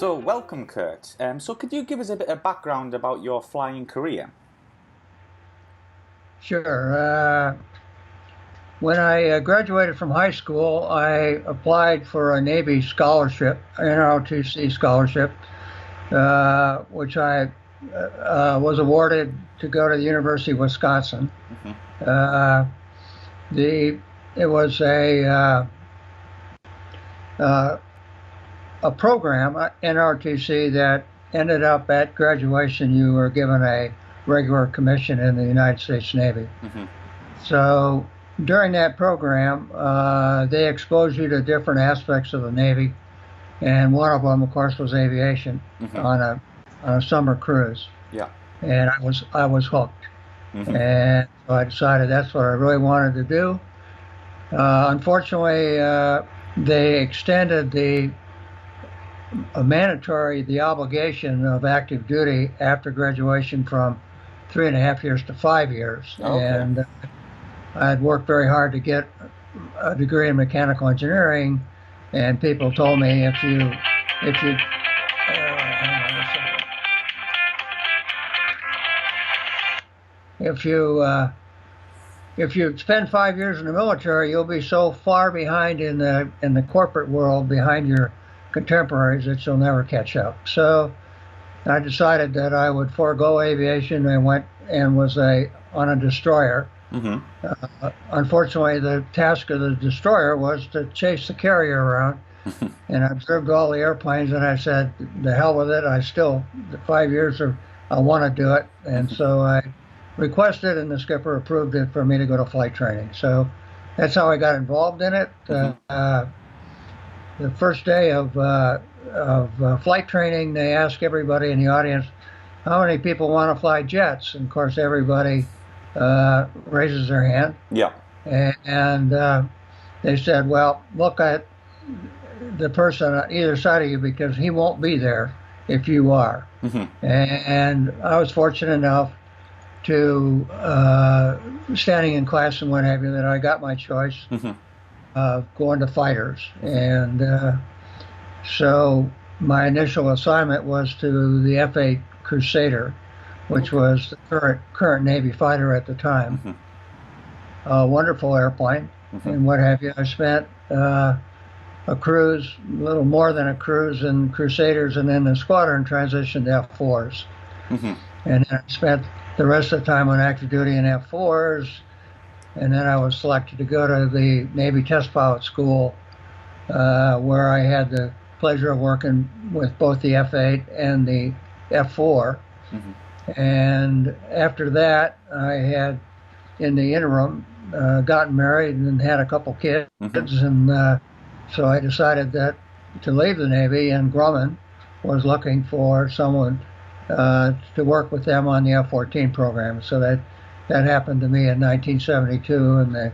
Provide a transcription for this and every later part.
So, welcome, Kurt. So, could you give us a bit of background about your flying career? Sure. When I graduated from high school, I applied for a Navy scholarship, NROTC scholarship, which I was awarded to go to the University of Wisconsin. Hmm. Uh, it was a program, NROTC, that ended up at graduation. You were given a regular commission in the United States Navy. Hmm. So during that program, they expose you to different aspects of the Navy, and one of them, of course, was aviation Hmm. on a summer cruise. Yeah. And I was hooked, Hmm. and so I decided that's what I really wanted to do. Unfortunately, they extended the obligation of active duty after graduation from 3.5 years to 5 years, Okay. and I had worked very hard to get a degree in mechanical engineering, and people told me if you hang on a second. If you spend 5 years in the military, you'll be so far behind in the corporate world, behind your contemporaries, that you'll never catch up. So I decided that I would forego aviation and went and was on a destroyer. Hmm. Unfortunately, the task of the destroyer was to chase the carrier around, and I observed all the airplanes, and I said, "The hell with it! The 5 years, I want to do it." And so I requested, and the skipper approved it for me to go to flight training. So that's how I got involved in it. Hmm. The first day of flight training, they ask everybody in the audience, "How many people want to fly jets?" And of course, everybody raises their hand, Yeah. and they said, "Well, look at the person on either side of you, because he won't be there if you are." Hmm. And I was fortunate enough to standing in class and what have you, that I got my choice Hmm. of going to fighters. And so my initial assignment was to the F-8 Crusader, which Okay. was the current Navy fighter at the time. Hmm. A wonderful airplane Hmm. and what have you. I spent a cruise, a little more than a cruise, in Crusaders, and then the squadron transitioned to F4s. Hmm. And then I spent the rest of the time on active duty in F4s, and then I was selected to go to the Navy Test Pilot School, where I had the pleasure of working with both the F-8 and the F-4. Hmm. And after that, I had, in the interim, gotten married and had a couple kids, Hmm. and so I decided that to leave the Navy, and Grumman was looking for someone to work with them on the F-14 program. So that happened to me in 1972, and the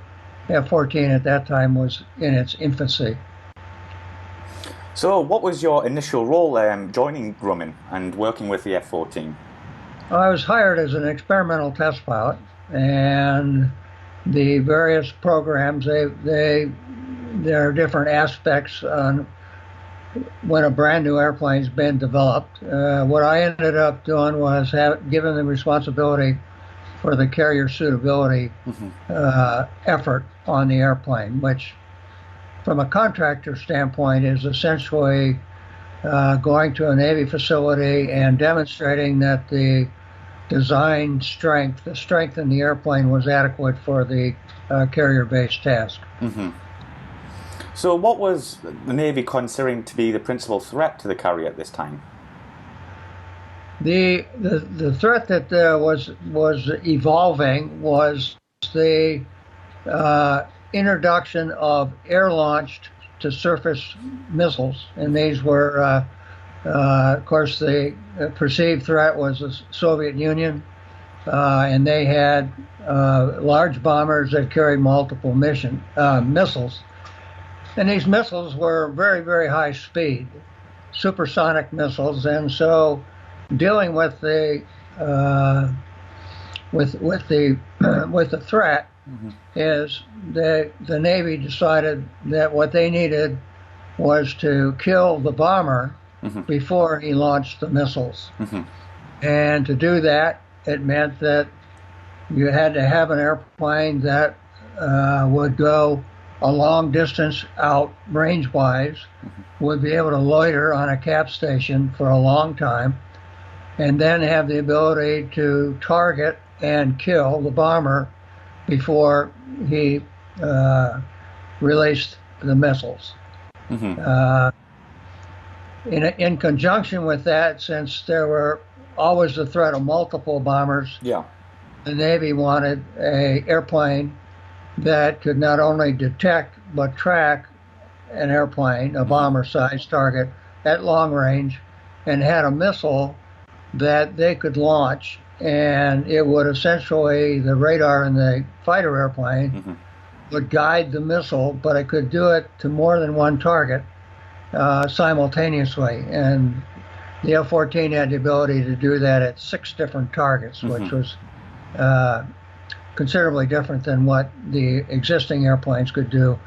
F-14 at that time was in its infancy. So, what was your initial role joining Grumman and working with the F-14? I was hired as an experimental test pilot, and the various programs, there are different aspects on when a brand new airplane's been developed. What I ended up doing was given the responsibility for the carrier suitability Hmm. effort on the airplane, which from a contractor standpoint is essentially going to a Navy facility and demonstrating that the the strength in the airplane was adequate for the carrier-based task. Hmm. So, what was the Navy considering to be the principal threat to the carrier at this time? The threat that was evolving was the introduction of air-launched to surface missiles, and these were, of course, the perceived threat was the Soviet Union, and they had large bombers that carried multiple missiles, and these missiles were very, very high speed, supersonic missiles, and so dealing with the with the threat Hmm. is the Navy decided that what they needed was to kill the bomber before he launched the missiles. And to do that, it meant that you had to have an airplane that would go a long distance out range-wise, would be able to loiter on a cap station for a long time, and then have the ability to target and kill the bomber before he released the missiles. In conjunction with that, since there were always the threat of multiple bombers, the Navy wanted an airplane that could not only detect but track an airplane, a bomber-sized target, at long range, and had a missile that they could launch, and it would essentially, the radar in the fighter airplane would guide the missile, but it could do it to more than one target simultaneously. And the F-14 had the ability to do that at 6 different targets, which was considerably different than what the existing airplanes could do,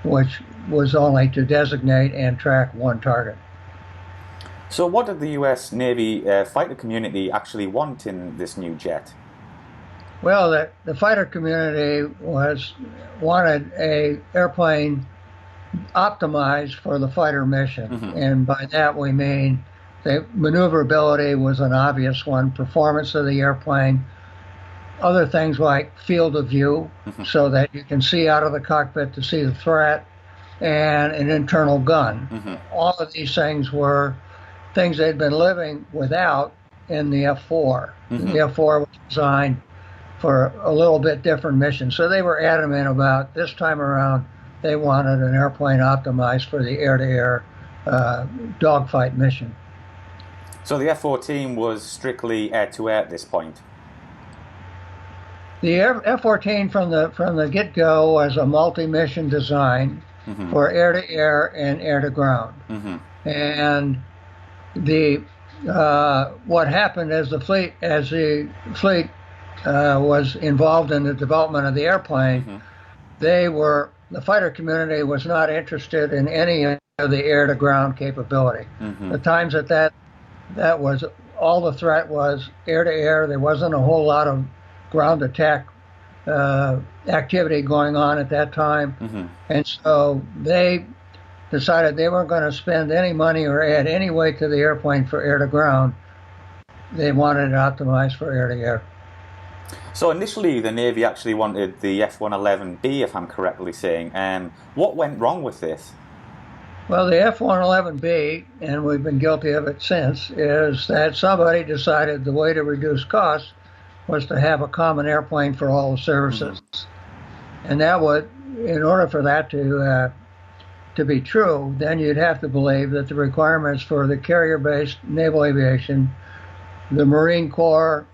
which was only to designate and track one target. So what did the US Navy fighter community actually want in this new jet? Well, the fighter community wanted a airplane optimized for the fighter mission. And by that we mean the maneuverability was an obvious one, performance of the airplane, other things like field of view, so that you can see out of the cockpit to see the threat, and an internal gun. All of these things were things they'd been living without in the F-4. The F-4 was designed for a little bit different mission, so they were adamant about this time around they wanted an airplane optimized for the air-to-air dogfight mission. So the F-14 was strictly air-to-air at this point? The F-14 from the get-go was a multi-mission design for air-to-air and air-to-ground. And what happened as the fleet was involved in the development of the airplane, the fighter community was not interested in any of the air-to-ground capability. The times that was all the threat was air-to-air. There wasn't a whole lot of ground attack activity going on at that time, and so they decided they weren't going to spend any money or add any weight to the airplane for air-to-ground. They wanted it optimized for air-to-air. So initially the Navy actually wanted the F-111B, if I'm correctly saying. What went wrong with this? Well, the F-111B, and we've been guilty of it since, is that somebody decided the way to reduce costs was to have a common airplane for all the services. And that would, in order for that to be true, then you'd have to believe that the requirements for the carrier-based naval aviation, the Marine Corps,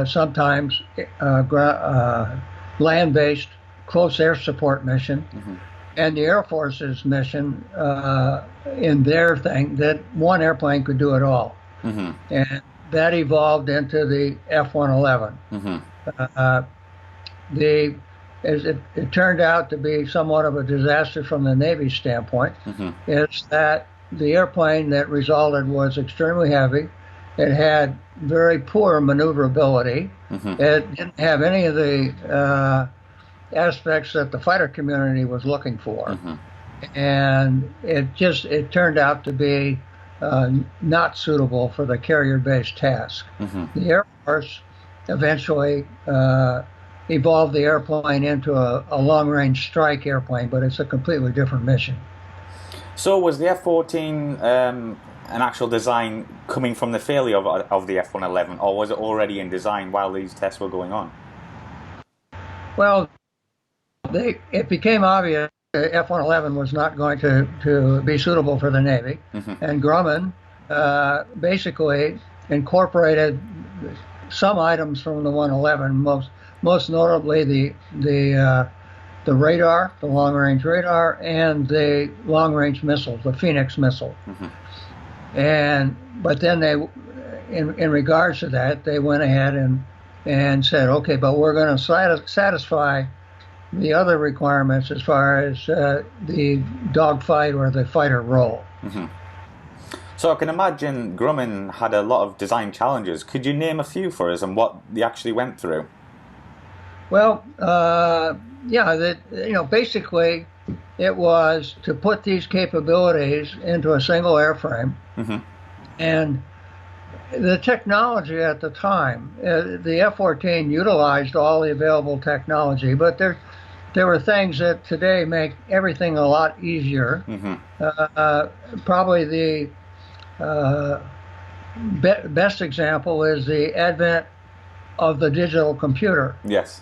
sometimes land-based close air support mission, and the Air Force's mission in their thing, that one airplane could do it all. And that evolved into the F-111. It turned out to be somewhat of a disaster from the Navy standpoint. Is that the airplane that resulted was extremely heavy. It had very poor maneuverability. It didn't have any of the aspects that the fighter community was looking for. And it turned out to be not suitable for the carrier-based task. The Air Force eventually evolved the airplane into a long-range strike airplane, but it's a completely different mission. So was the F-14 an actual design coming from the failure of the F-111, or was it already in design while these tests were going on? Well, it became obvious the F-111 was not going to be suitable for the Navy, and Grumman basically incorporated some items from the 111, most notably the radar, the long-range radar, and the long-range missiles, the Phoenix missile. But then they, in regards to that, they went ahead and said, okay, but we're going to satisfy the other requirements as far as the dogfight or the fighter role. So I can imagine Grumman had a lot of design challenges. Could you name a few for us and what they actually went through? Well, yeah, basically it was to put these capabilities into a single airframe. Hmm. And the technology at the time, the F-14 utilized all the available technology, but there were things that today make everything a lot easier. Hmm. Probably the best example is the advent of the digital computer. Yes.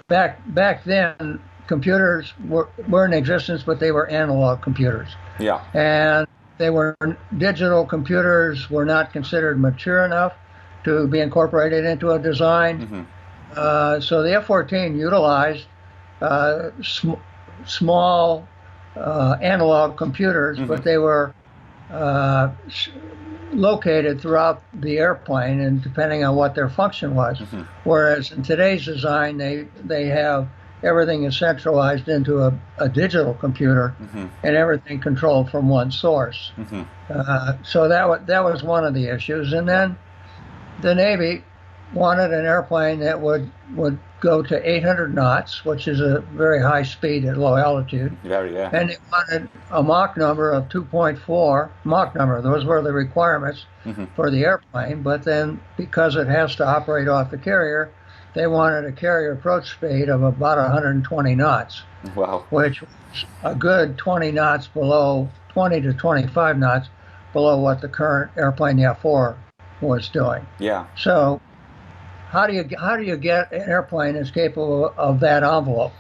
Back then, computers were in existence, but they were analog computers, Yeah. and digital computers were not considered mature enough to be incorporated into a design. So the F-14 utilized small analog computers, but they were located throughout the airplane, and depending on what their function was. Whereas in today's design, they have everything is centralized into a digital computer, and everything controlled from one source. So that was one of the issues. And then the Navy wanted an airplane that would go to 800 knots, which is a very high speed at low altitude. Very, yeah. And they wanted a Mach number of 2.4. Mach number, those were the requirements for the airplane. But then, because it has to operate off the carrier, they wanted a carrier approach speed of about 120 knots. Wow. Which was a good 20 knots below, 20 to 25 knots below what the current airplane, the F-4, was doing. Yeah. So how do you get an airplane that's capable of that envelope,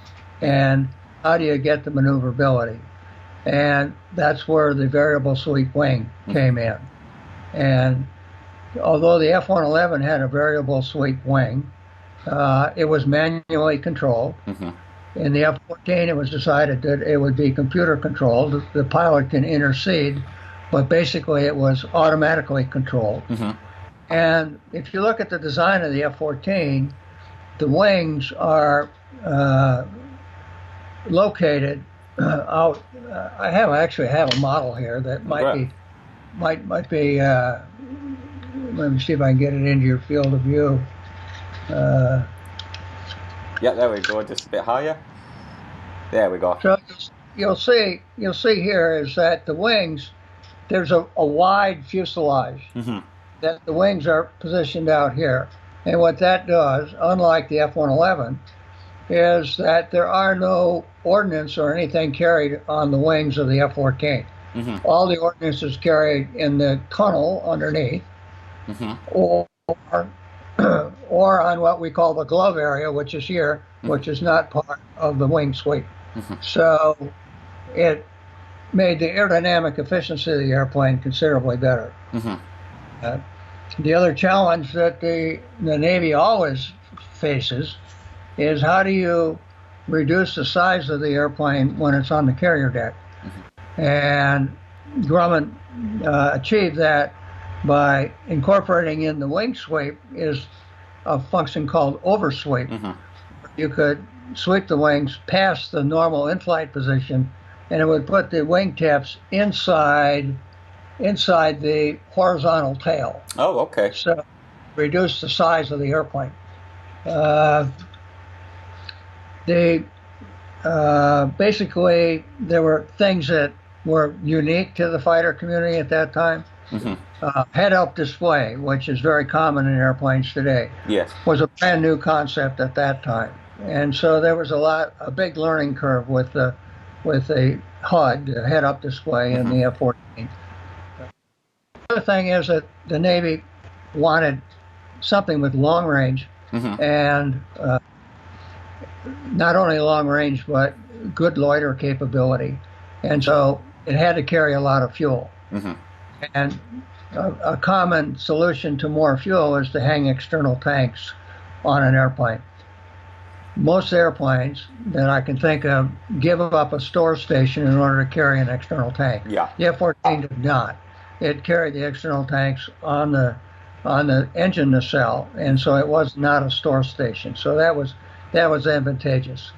and how do you get the maneuverability? And that's where the variable sweep wing came in. And although the F-111 had a variable sweep wing, it was manually controlled. In the F-14, it was decided that it would be computer controlled. The pilot can intercede, but basically it was automatically controlled. And if you look at the design of the F-14, the wings are located out. I actually have a model here that might be. Let me see if I can get it into your field of view. Yeah, there we go. Just a bit higher. There we go. So you'll see here is that the wings, there's a wide fuselage. That the wings are positioned out here. And what that does, unlike the F-111, is that there are no ordnance or anything carried on the wings of the F-14. All the ordnance is carried in the tunnel underneath, or on what we call the glove area, which is here, which is not part of the wing sweep. So it made the aerodynamic efficiency of the airplane considerably better. The other challenge that the Navy always faces is how do you reduce the size of the airplane when it's on the carrier deck? And Grumman achieved that by incorporating in the wing sweep is a function called oversweep. You could sweep the wings past the normal in-flight position, and it would put the wingtips inside the horizontal tail. Oh, okay. So reduce the size of the airplane. Basically, there were things that were unique to the fighter community at that time. Head-up display, which is very common in airplanes today, was a brand new concept at that time. And so there was a big learning curve with the HUD, the head-up display, in the F-14. The other thing is that the Navy wanted something with long range, and not only long range, but good loiter capability. And so it had to carry a lot of fuel. And a common solution to more fuel is to hang external tanks on an airplane. Most airplanes that I can think of give up a store station in order to carry an external tank. The F-14 did not. It carried the external tanks on the engine nacelle, and so it was not a store station. So that was advantageous.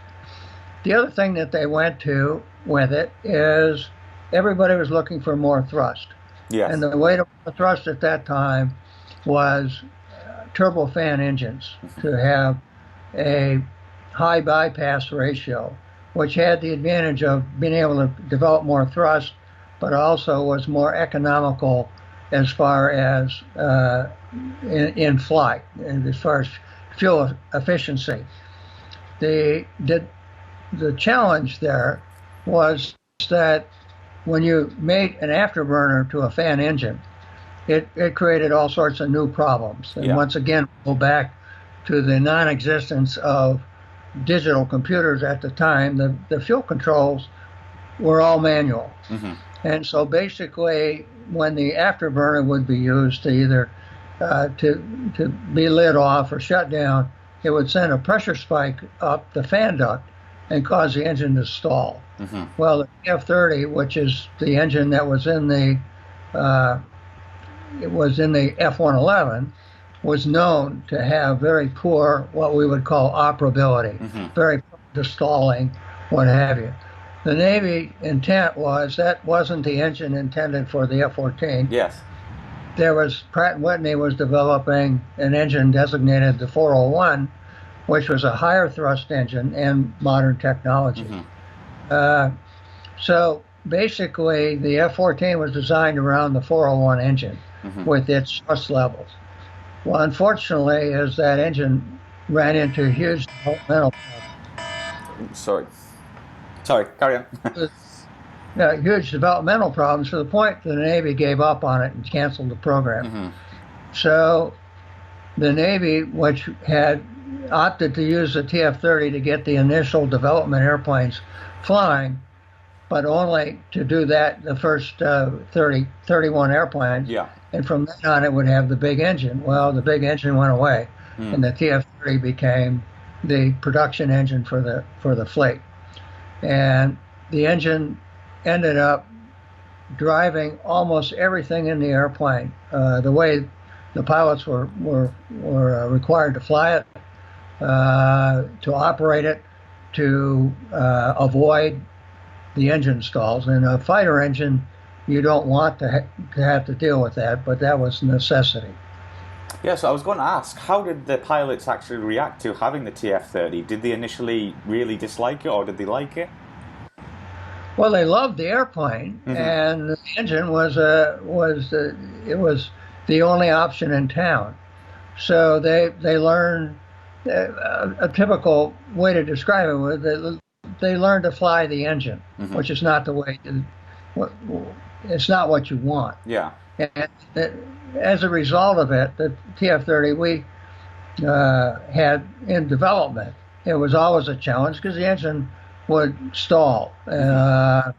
The other thing that they went to with it is everybody was looking for more thrust. Yes. And the way to thrust at that time was turbofan engines to have a high bypass ratio, which had the advantage of being able to develop more thrust, but also was more economical as far as in flight, and as far as fuel efficiency. The challenge there was that when you made an afterburner to a fan engine, it created all sorts of new problems. And once again, go back to the non-existence of digital computers at the time. The fuel controls were all manual. And so basically, when the afterburner would be used to either to be lit off or shut down, it would send a pressure spike up the fan duct and cause the engine to stall. Well, the F-30, which is the engine that was in the F-111, was known to have very poor, what we would call operability, very prone to stalling, what have you. The Navy intent was that wasn't the engine intended for the F-14. Yes. There was Pratt & Whitney was developing an engine designated the 401, which was a higher thrust engine and modern technology. So basically, the F-14 was designed around the 401 engine with its thrust levels. Well, unfortunately, as that engine ran into huge developmental problems. Sorry, carry on. Huge developmental problems to the point that the Navy gave up on it and canceled the program. So the Navy, which had opted to use the TF-30 to get the initial development airplanes flying, but only to do that the first 31 airplanes. And from then on, it would have the big engine. Well, the big engine went away, and the TF-30 became the production engine for the fleet. And the engine ended up driving almost everything in the airplane. The way the pilots were required to fly it, to operate it, to avoid the engine stalls. In a fighter engine, you don't want to have to deal with that, but that was a necessity. Yeah, so I was going to ask, how did the pilots actually react to having the TF-30? Did they initially really dislike it, or did they like it? Well, they loved the airplane, and the engine was the only option in town. So they learned a typical way to describe it was they learned to fly the engine, which is not the way. It's not what you want. And as a result of it, the TF-30 we had in development, it was always a challenge because the engine would stall, and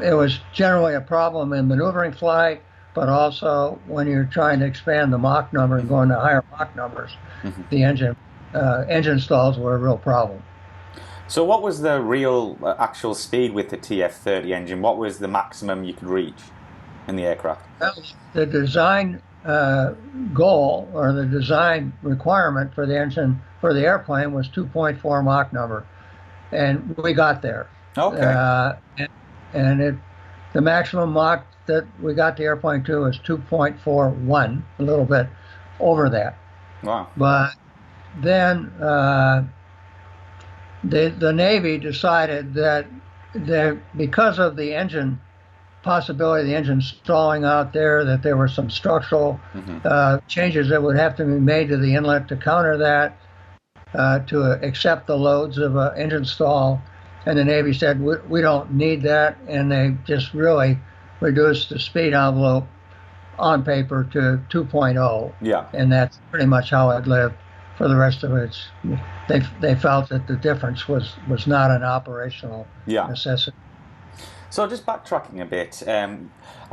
it was generally a problem in maneuvering flight, but also when you're trying to expand the Mach number and go into higher Mach numbers, the engine stalls were a real problem. So what was the real actual speed with the TF-30 engine? What was the maximum you could reach in the aircraft? The design goal, or the design requirement for the engine for the airplane, was 2.4 Mach number, and we got there. Okay. And the maximum Mach that we got the airplane to was 2.41, a little bit over that. Wow. But then the Navy decided that because of the engine possibility of the engine stalling out there, that there were some structural changes that would have to be made to the inlet to counter that, to accept the loads of an engine stall. And the Navy said, we don't need that, and they just really reduced the speed envelope on paper to 2.0. And that's pretty much how it lived for the rest of it. They felt that the difference was not an operational necessity. So just backtracking a bit, I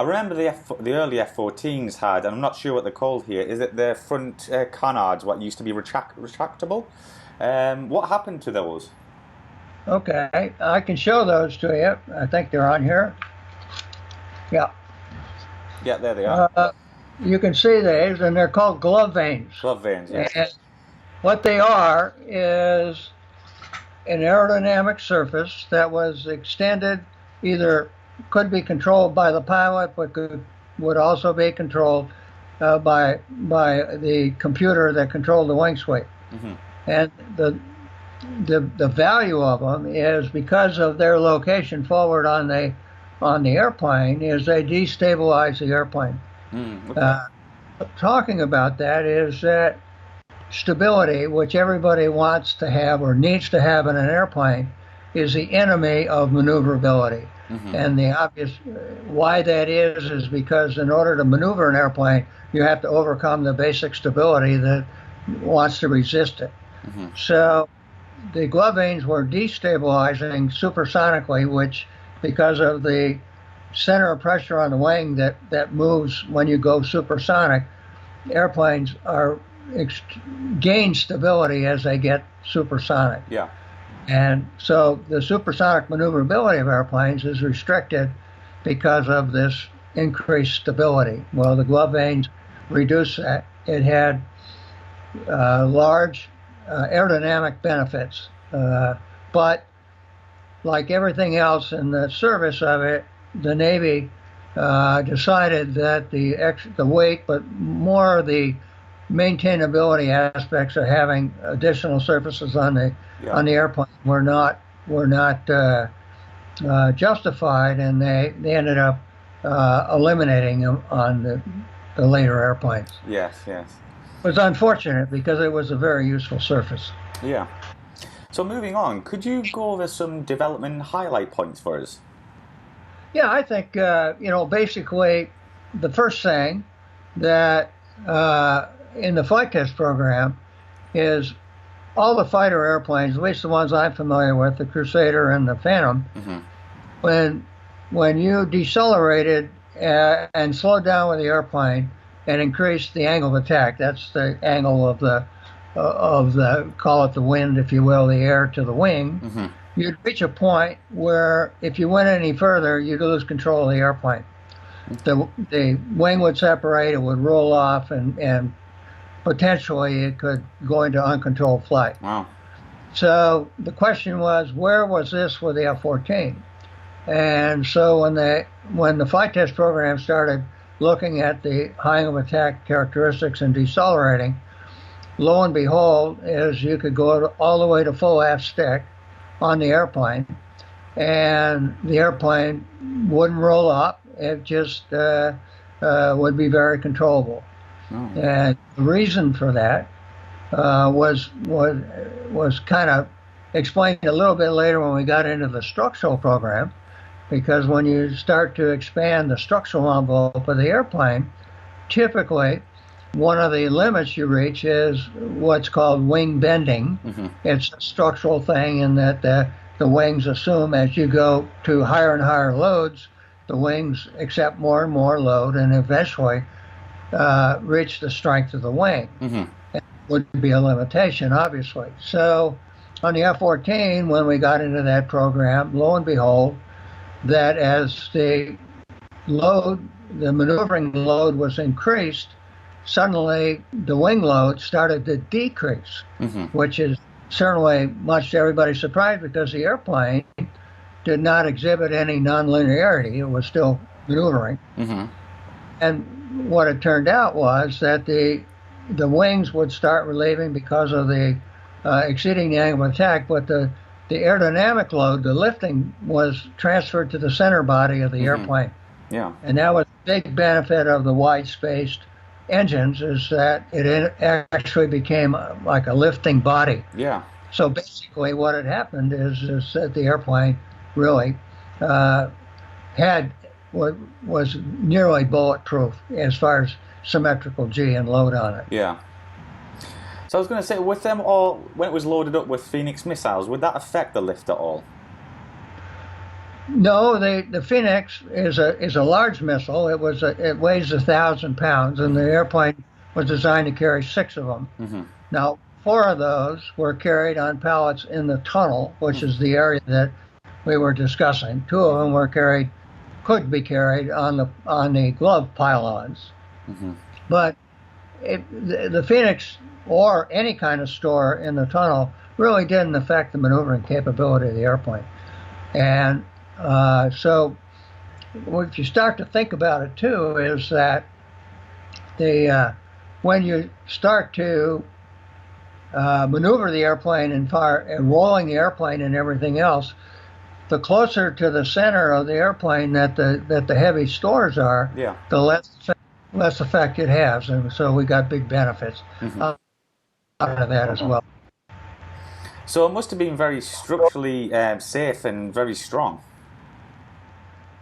remember the early F-14s had, and I'm not sure what they're called here, is it the front canards, what used to be retractable? What happened to those? Okay, I can show those to you. I think they're on here. Yeah, there they are. You can see these, and they're called glove vanes. Glove vanes, yes. And what they are is an aerodynamic surface that was extended either could be controlled by the pilot, but would also be controlled by the computer that controlled the wing sweep. Mm-hmm. And the value of them is because of their location forward on the airplane is they destabilize the airplane. Okay. Talking about that is that stability, which everybody wants to have or needs to have in an airplane, is the enemy of maneuverability. Mm-hmm. And the obvious why that is because in order to maneuver an airplane, you have to overcome the basic stability that wants to resist it. Mm-hmm. So the glove vanes were destabilizing supersonically, which because of the center of pressure on the wing that moves when you go supersonic, airplanes gain stability as they get supersonic. Yeah. And so the supersonic maneuverability of airplanes is restricted because of this increased stability. Well, the glove vanes reduce that. It had large aerodynamic benefits, but like everything else in the service of it, the Navy decided that the weight, but more the maintainability aspects of having additional surfaces on the airplane were not justified, and they ended up eliminating them on the later airplanes. Yes, yes. It was unfortunate because it was a very useful surface. Yeah. So moving on, could you go over some development highlight points for us? Yeah, I think basically the first thing that in the flight test program is all the fighter airplanes, at least the ones I'm familiar with, the Crusader and the Phantom, Mm-hmm. when you decelerated and slowed down with the airplane and increased the angle of attack, that's the angle of the call it the wind, if you will, the air to the wing, Mm-hmm. you'd reach a point where if you went any further, you'd lose control of the airplane. The wing would separate, it would roll off, and potentially it could go into uncontrolled flight. Wow. So the question was, where was this with the F-14? And so when the flight test program started looking at the high angle of attack characteristics and decelerating, lo and behold, is you could go all the way to full aft stick on the airplane, and the airplane wouldn't roll up. It just would be very controllable. Oh. And the reason for that was kind of explained a little bit later when we got into the structural program, because when you start to expand the structural envelope of the airplane, typically one of the limits you reach is what's called wing bending. Mm-hmm. It's a structural thing in that the wings assume as you go to higher and higher loads, the wings accept more and more load and eventually reach the strength of the wing. Mm-hmm. It would be a limitation, obviously. So on the F-14, when we got into that program, lo and behold, that as the maneuvering load was increased, suddenly the wing load started to decrease, Mm-hmm. which is certainly much to everybody's surprise because the airplane did not exhibit any nonlinearity. It was still maneuvering. Mm-hmm. And what it turned out was that the wings would start relieving because of the exceeding the angle of attack, but the aerodynamic load, the lifting, was transferred to the center body of the Mm-hmm. airplane. Yeah. And that was a big benefit of the wide-spaced engines, is that it actually became like a lifting body. Yeah. So basically what had happened is that the airplane really was nearly bulletproof as far as symmetrical G and load on it. Yeah. So I was going to say, with them all, when it was loaded up with Phoenix missiles, would that affect the lift at all? No, the Phoenix is a large missile. It weighs 1,000 pounds, and the airplane was designed to carry 6 of them. Mm-hmm. Now, 4 of those were carried on pallets in the tunnel, which is the area that we were discussing. 2 of them could be carried on the glove pylons. Mm-hmm. But the Phoenix or any kind of store in the tunnel really didn't affect the maneuvering capability of the airplane. And So if you start to think about it too, is that when you start to maneuver the airplane and fire and rolling the airplane and everything else, the closer to the center of the airplane that the heavy stores are, Yeah. the less effect it has, and so we got big benefits out of that as well. So it must have been very structurally safe and very strong.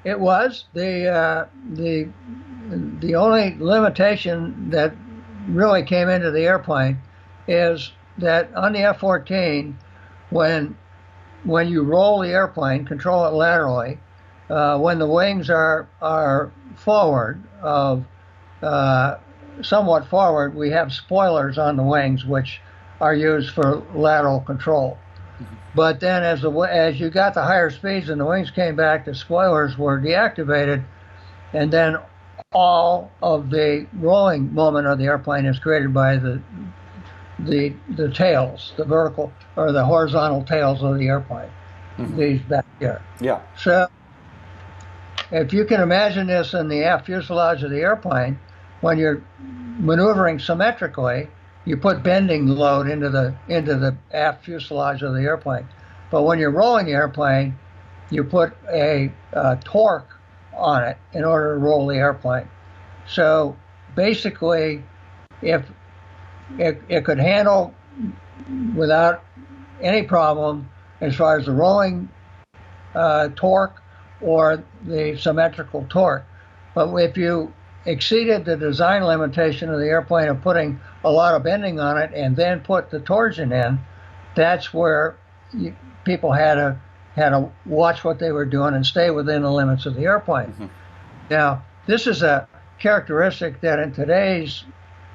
It was the only limitation that really came into the airplane is that on the F-14, when you roll the airplane, control it laterally, when the wings are forward, somewhat forward, we have spoilers on the wings which are used for lateral control. But then as you got the higher speeds and the wings came back, the spoilers were deactivated, and then all of the rolling moment of the airplane is created by the tails, the vertical or the horizontal tails of the airplane. These back here. Yeah. So if you can imagine this in the aft fuselage of the airplane, when you're maneuvering symmetrically, you put bending load into the aft fuselage of the airplane. But when you're rolling the airplane, you put a torque on it in order to roll the airplane. So basically, if it could handle without any problem as far as the rolling torque or the symmetrical torque. But if you exceeded the design limitation of the airplane of putting a lot of bending on it and then put the torsion in, that's where people had to watch what they were doing and stay within the limits of the airplane. Now, this is a characteristic that in today's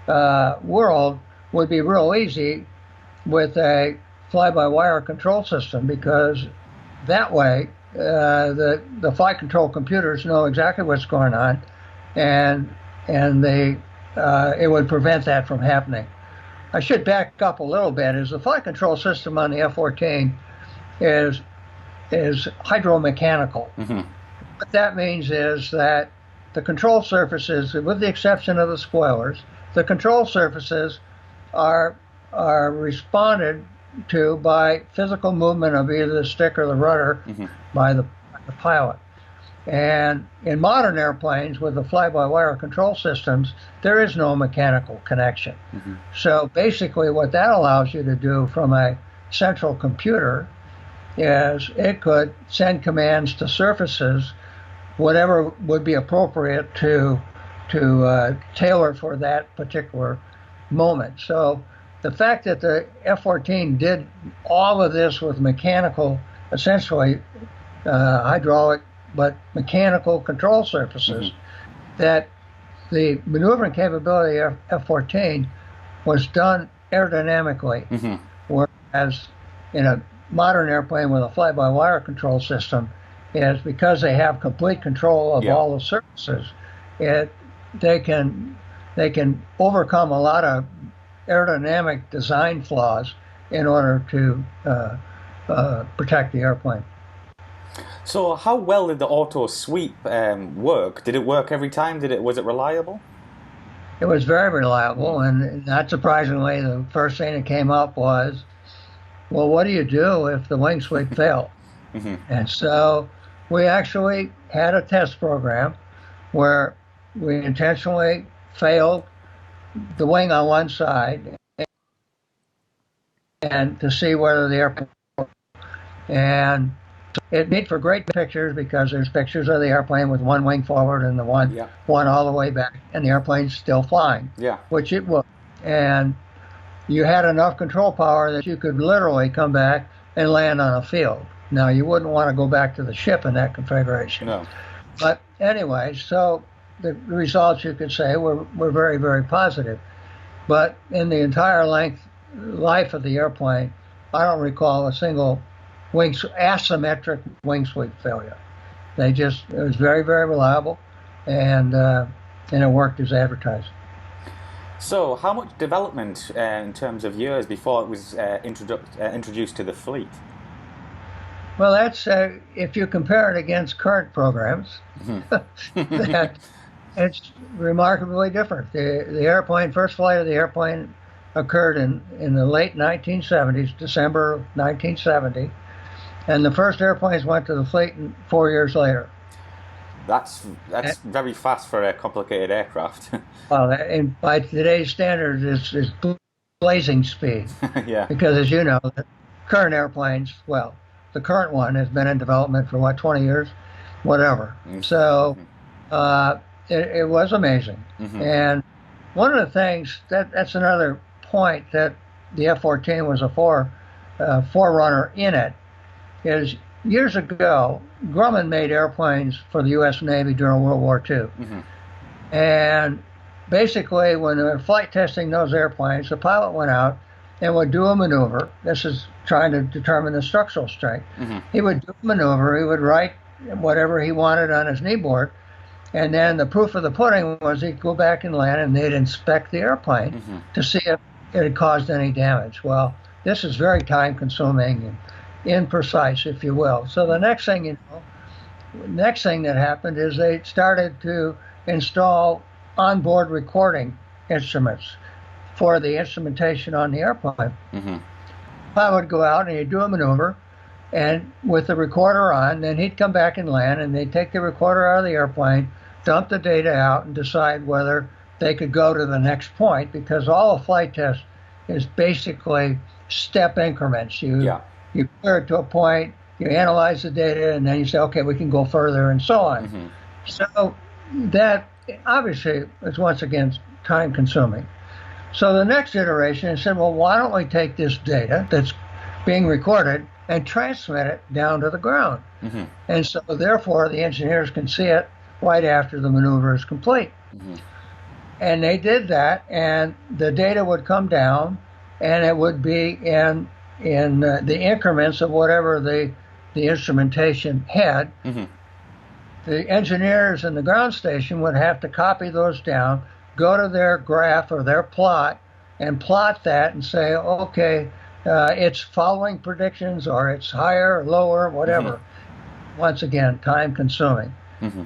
world would be real easy with a fly-by-wire control system, because that way the flight control computers know exactly what's going on, and it would prevent that from happening. I should back up a little bit. Is the flight control system on the F-14 is hydromechanical. What that means is that the control surfaces, with the exception of the spoilers, the control surfaces are responded to by physical movement of either the stick or the rudder by the pilot. And in modern airplanes with the fly-by-wire control systems, there is no mechanical connection. So basically what that allows you to do from a central computer is it could send commands to surfaces, whatever would be appropriate to tailor for that particular moment. So the fact that the F-14 did all of this with mechanical, essentially hydraulic, but mechanical control surfaces, that the maneuvering capability of F-14 was done aerodynamically, whereas in a modern airplane with a fly-by-wire control system, is because they have complete control of all the surfaces, they can overcome a lot of aerodynamic design flaws in order to protect the airplane. So how well did the auto sweep work? Did it work every time? Was it reliable? It was very reliable, and not surprisingly, the first thing that came up was, well, what do you do if the wing sweep failed? And so we actually had a test program where we intentionally failed the wing on one side and to see whether the airplane, and it made for great pictures because there's pictures of the airplane with one wing forward and the one all the way back, and the airplane's still flying, which it was. And you had enough control power that you could literally come back and land on a field. Now, you wouldn't want to go back to the ship in that configuration. No. But anyway, so the results, you could say, were very, very positive. But in the entire life of the airplane, I don't recall a single asymmetric wing sweep failure. It was very, very reliable, and it worked as advertised. So, how much development in terms of years before it was introduced to the fleet? Well, that's if you compare it against current programs, that it's remarkably different. The airplane, first flight of the airplane occurred in the late 1970s, December of 1970, and the first airplanes went to the fleet 4 years later. That's very fast for a complicated aircraft. Well, and by today's standards, it's blazing speed Yeah. because, as you know, the current airplanes, well, the current one has been in development for what, 20 years, whatever. So it was amazing. And one of the things that's another point that the F-14 was a forerunner in it is years ago, Grumman made airplanes for the U.S. Navy during World War II. And basically, when they were flight testing those airplanes, the pilot went out and would do a maneuver. This is trying to determine the structural strength. He would do a maneuver. He would write whatever he wanted on his kneeboard. And then the proof of the pudding was he'd go back and land and they'd inspect the airplane to see if it had caused any damage. Well, this is very time consuming and imprecise, if you will. So the next thing that happened is they started to install onboard recording instruments for the instrumentation on the airplane. Pilot would go out and he'd do a maneuver, and with the recorder on, then he'd come back and land, and they'd take the recorder out of the airplane, dump the data out, and decide whether they could go to the next point, because all a flight test is basically step increments. You clear it to a point, you analyze the data, and then you say, okay, we can go further, and so on. So that obviously is once again time consuming. So the next iteration said, well, why don't we take this data that's being recorded and transmit it down to the ground? And so therefore the engineers can see it right after the maneuver is complete. And they did that, and the data would come down, and it would be in the increments of whatever the instrumentation had. The engineers in the ground station would have to copy those down, go to their graph or their plot, and plot that and say, okay, it's following predictions, or it's higher or lower, whatever. Once again, time consuming.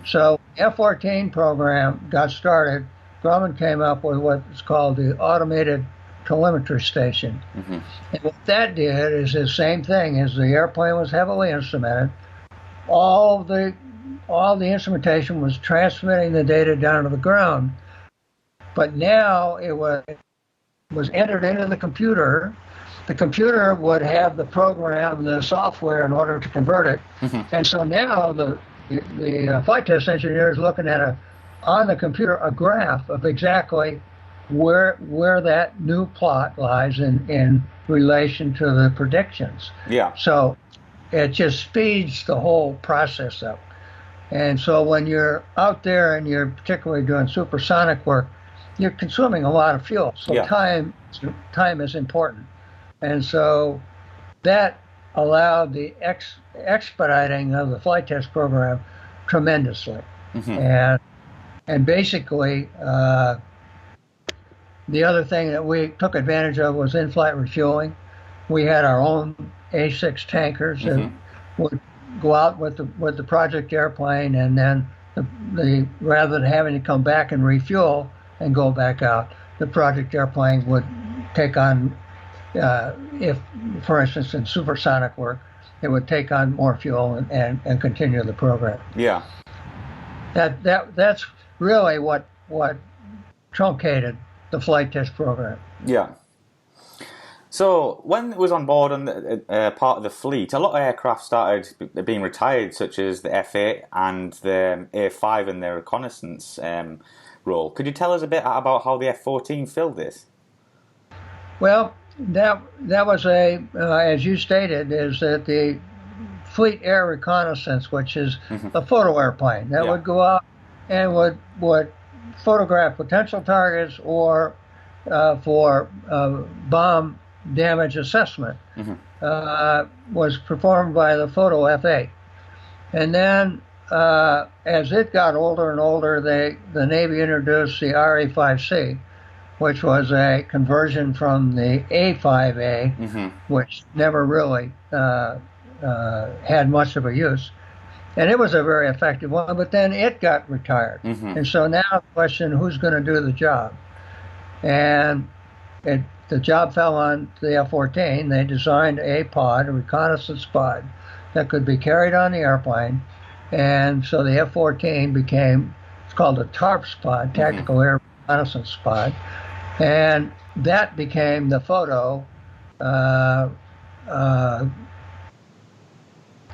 So the F-14 program got started. Grumman came up with what's called the automated telemetry station. And what that did is the same thing. As the airplane was heavily instrumented, all the instrumentation was transmitting the data down to the ground. But now it was entered into the computer. The computer would have the program, the software, in order to convert it. And so now the flight test engineer is looking at on the computer a graph of exactly where that new plot lies in relation to the predictions. So it just speeds the whole process up. And so when you're out there and you're particularly doing supersonic work, you're consuming a lot of fuel. So time is important. And so that allowed the expediting of the flight test program tremendously. And basically, the other thing that we took advantage of was in-flight refueling. We had our own A6 tankers that would go out with the project airplane, and then rather than having to come back and refuel and go back out, the project airplane would take on, if, for instance, in supersonic work, it would take on more fuel and continue the program. That's really what truncated the flight test program. So when it was on board and part of the fleet, a lot of aircraft started being retired, such as the F-8 and the A-5 in their reconnaissance role. Could you tell us a bit about how the F-14 filled this? Well, that was as you stated, is that the Fleet Air Reconnaissance, which is a photo airplane that would go out and would photograph potential targets or for bomb damage assessment, was performed by the photo F-8. And then as it got older and older, the Navy introduced the RA-5C, which was a conversion from the A-5A, which never really had much of a use. And it was a very effective one, but then it got retired. And so now the question, who's going to do the job? And the job fell on the F-14. They designed a pod, a reconnaissance pod, that could be carried on the airplane. And so the F-14 became, it's called a TARPS pod, Tactical Air Reconnaissance Pod. And that became the photo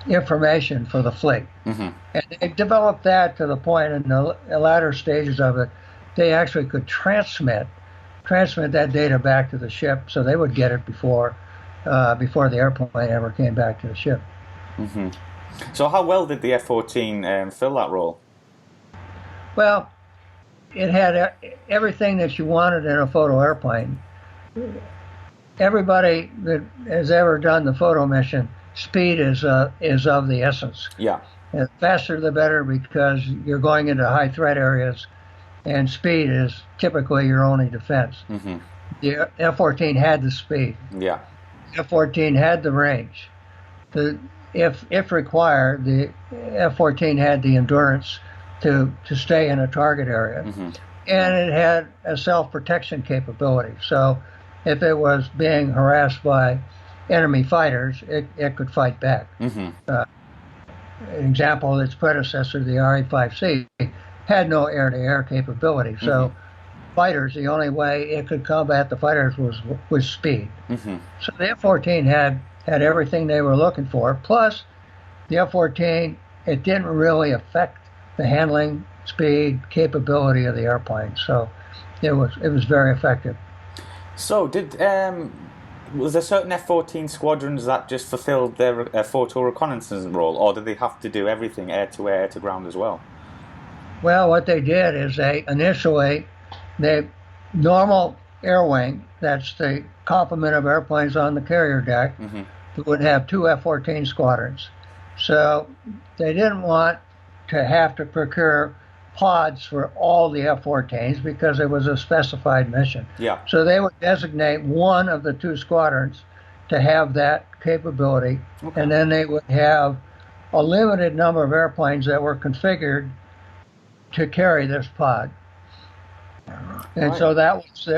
information for the fleet. And they developed that to the point in the latter stages of it, they actually could transmit that data back to the ship, so they would get it before the airplane ever came back to the ship. So how well did the F-14 fill that role? Well, it had everything that you wanted in a photo airplane. Everybody that has ever done the photo mission, speed is of the essence. Yeah. And faster the better, because you're going into high threat areas, and speed is typically your only defense. The F-14 had the speed. Yeah. F-14 had the range. If required, the F-14 had the endurance to stay in a target area. And it had a self-protection capability. So if it was being harassed by enemy fighters, it could fight back. An example, its predecessor, the RE-5C, had no air-to-air capability. So fighters, the only way it could combat the fighters was with speed. So the F-14 had everything they were looking for. Plus, the F-14, it didn't really affect the handling, speed, capability of the airplane. So it was very effective. So was there certain F-14 squadrons that just fulfilled their photo reconnaissance role, or did they have to do everything, air-to-air, air-to-ground as well? Well, what they did is the normal air wing, that's the complement of airplanes on the carrier deck, would have 2 F-14 squadrons. So they didn't want to have to procure pods for all the F-14s because it was a specified mission. Yeah. So they would designate one of the 2 squadrons to have that capability, and then they would have a limited number of airplanes that were configured to carry this pod. And so that was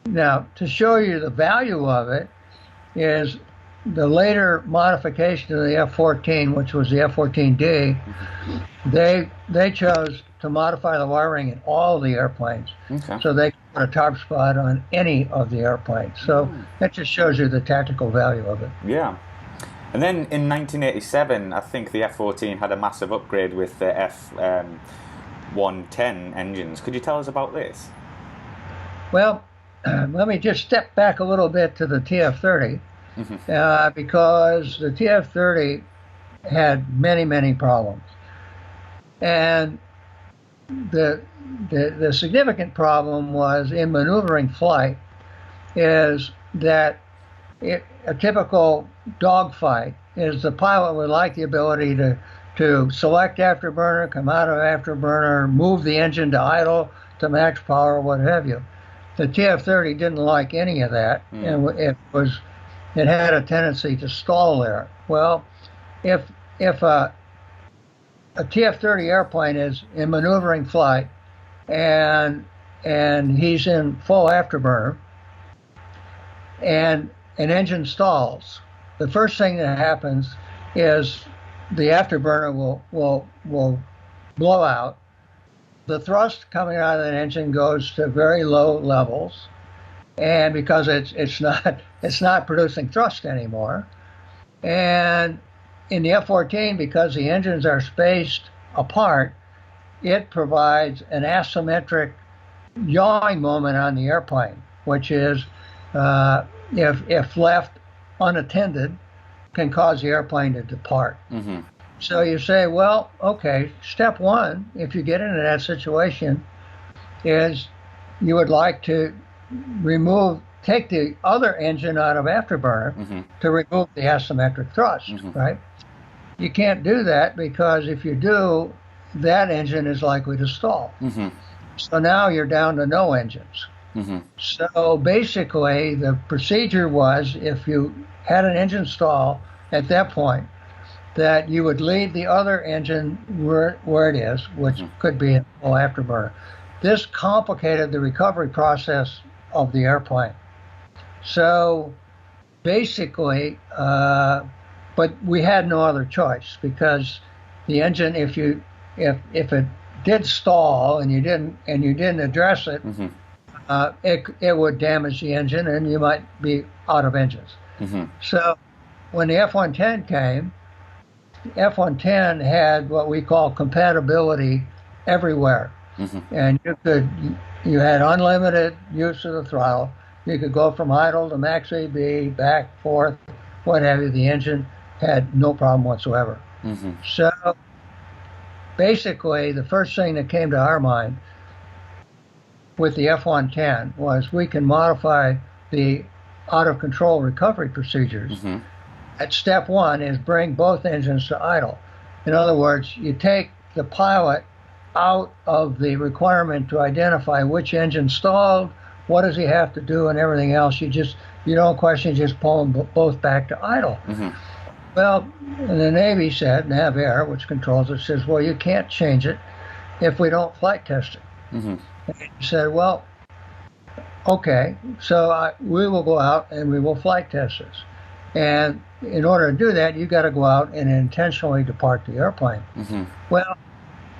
now, to show you the value of it is the later modification of the F-14, which was the F-14D. They chose to modify the wiring in all the airplanes, so they could put a TARP pod on any of the airplanes. So that just shows you the tactical value of it. Yeah. And then in 1987, I think the F-14 had a massive upgrade with the F-110 engines. Could you tell us about this? Well, let me just step back a little bit to the TF-30, because the TF-30 had many problems. And the significant problem was in maneuvering flight is that a typical dogfight is the pilot would like the ability to select afterburner, come out of afterburner, move the engine to idle, to max power, what have you. The TF-30 didn't like any of that, and it had a tendency to stall there. Well, if a TF-30 airplane is in maneuvering flight and he's in full afterburner and an engine stalls, the first thing that happens is the afterburner will blow out. The thrust coming out of that engine goes to very low levels, and because it's not producing thrust anymore. And in the F-14, because the engines are spaced apart, it provides an asymmetric yawing moment on the airplane, which is, if left unattended, can cause the airplane to depart. So you say, well, okay, step one, if you get into that situation, is you would like to take the other engine out of afterburner to remove the asymmetric thrust, right? You can't do that, because if you do, that engine is likely to stall. So now you're down to no engines. So basically, the procedure was if you had an engine stall at that point, that you would leave the other engine where it is, which could be a full afterburner. This complicated the recovery process of the airplane. So basically, but we had no other choice because the engine, if it did stall and you didn't address it, it would damage the engine and you might be out of engines. So when the F-110 came, the F-110 had what we call compatibility everywhere, and you had unlimited use of the throttle. You could go from idle to max AB, back, forth, what have you. The engine had no problem whatsoever. So basically, the first thing that came to our mind with the F-110 was we can modify the out-of-control recovery procedures. At step one is bring both engines to idle. In other words, you take the pilot out of the requirement to identify which engine stalled, what does he have to do, and everything else. You don't question, you just pull them both back to idle. Well, the Navy said, NavAir, which controls it, says, well, you can't change it if we don't flight test it. And he said, well, okay, so we will go out and we will flight test this. And in order to do that, you've got to go out and intentionally depart the airplane. Well,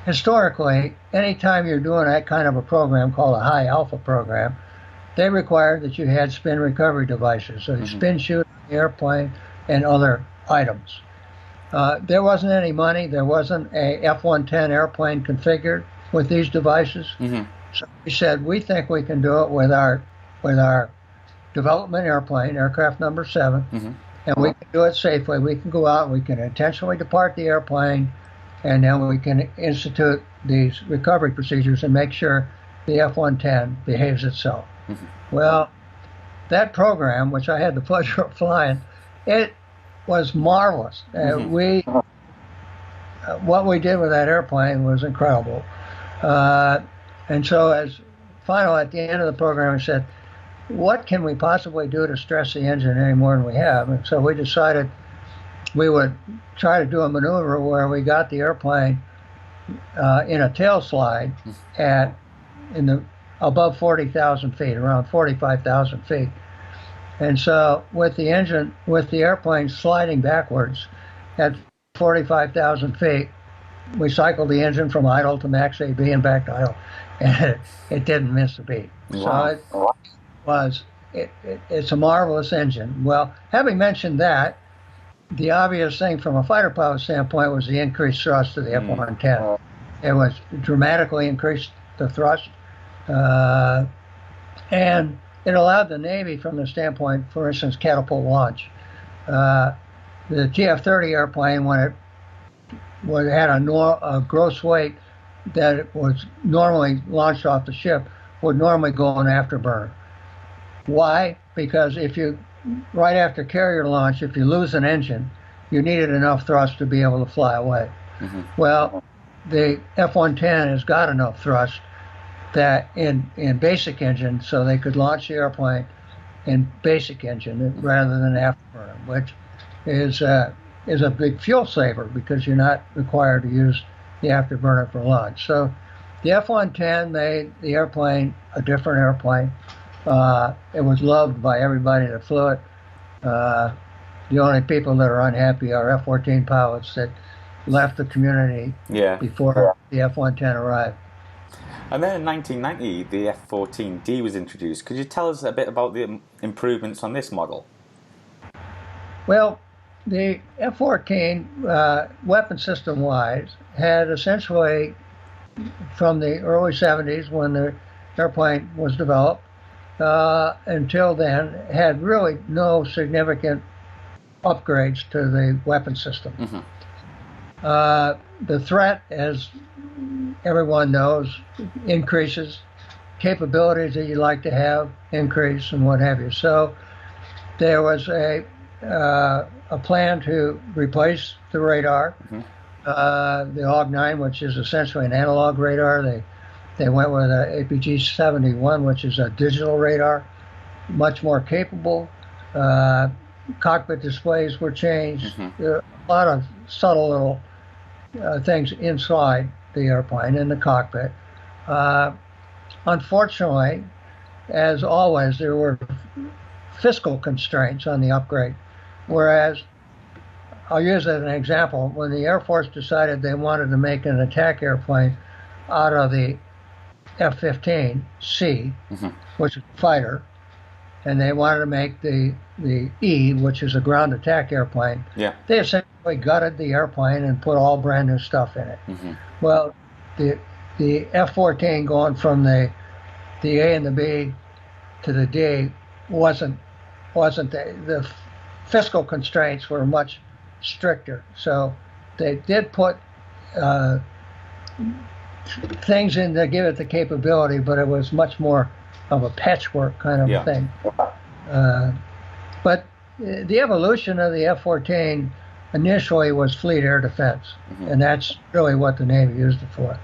historically, anytime you're doing that kind of a program called a high alpha program, they required that you had spin recovery devices, so the spin chute on the airplane and other items. There wasn't any money. There wasn't a F-110 airplane configured with these devices. So we said, we think we can do it with our development airplane, aircraft number 7, and we can do it safely. We can go out, we can intentionally depart the airplane, and then we can institute these recovery procedures and make sure the F-110 behaves itself. Well, that program, which I had the pleasure of flying, it was marvelous. What we did with that airplane was incredible. And so at the end of the program, we said, what can we possibly do to stress the engine any more than we have? And so we decided we would try to do a maneuver where we got the airplane in a tail slide above 40,000 feet, around 45,000 feet. And so with the airplane sliding backwards at 45,000 feet, we cycled the engine from idle to max AB and back to idle, and it didn't miss a beat. Wow. So it's a marvelous engine. Well, having mentioned that, the obvious thing from a fighter pilot standpoint was the increased thrust of the F-110. It was dramatically increased the thrust, and it allowed the Navy, from the standpoint, for instance, catapult launch. The TF-30 airplane, when it had a gross weight that it was normally launched off the ship, would normally go in afterburner. Why? Because right after carrier launch, if you lose an engine, you needed enough thrust to be able to fly away. Well, the F-110 has got enough thrust that in basic engine, so they could launch the airplane in basic engine rather than afterburner, which is a big fuel saver because you're not required to use the afterburner for launch. So the F-110 made the airplane a different airplane. It was loved by everybody that flew it. The only people that are unhappy are F-14 pilots that left the community before the F-110 arrived. And then in 1990, the F-14D was introduced. Could you tell us a bit about the improvements on this model? Well, the F-14, weapon system-wise, had essentially, from the early 70s when the airplane was developed, until then, had really no significant upgrades to the weapon system. The threat, as everyone knows, increases. Capabilities that you'd like to have increase and what have you. So there was a plan to replace the radar, the AUG-9, which is essentially an analog radar. They went with an APG-71, which is a digital radar, much more capable. Cockpit displays were changed. There are a lot of subtle little things inside the airplane in the cockpit. Unfortunately, as always, there were fiscal constraints on the upgrade. Whereas, I'll use as an example, when the Air Force decided they wanted to make an attack airplane out of the F-15 C, which is a fighter, and they wanted to make the E, which is a ground attack airplane. They essentially gutted the airplane and put all brand new stuff in it. Well, the F-14 going from the A and the B to the D wasn't the fiscal constraints were much stricter. So they did put things in to give it the capability, but it was much more of a patchwork kind of thing. But the evolution of the F-14 initially was fleet air defense, and that's really what the Navy used it for.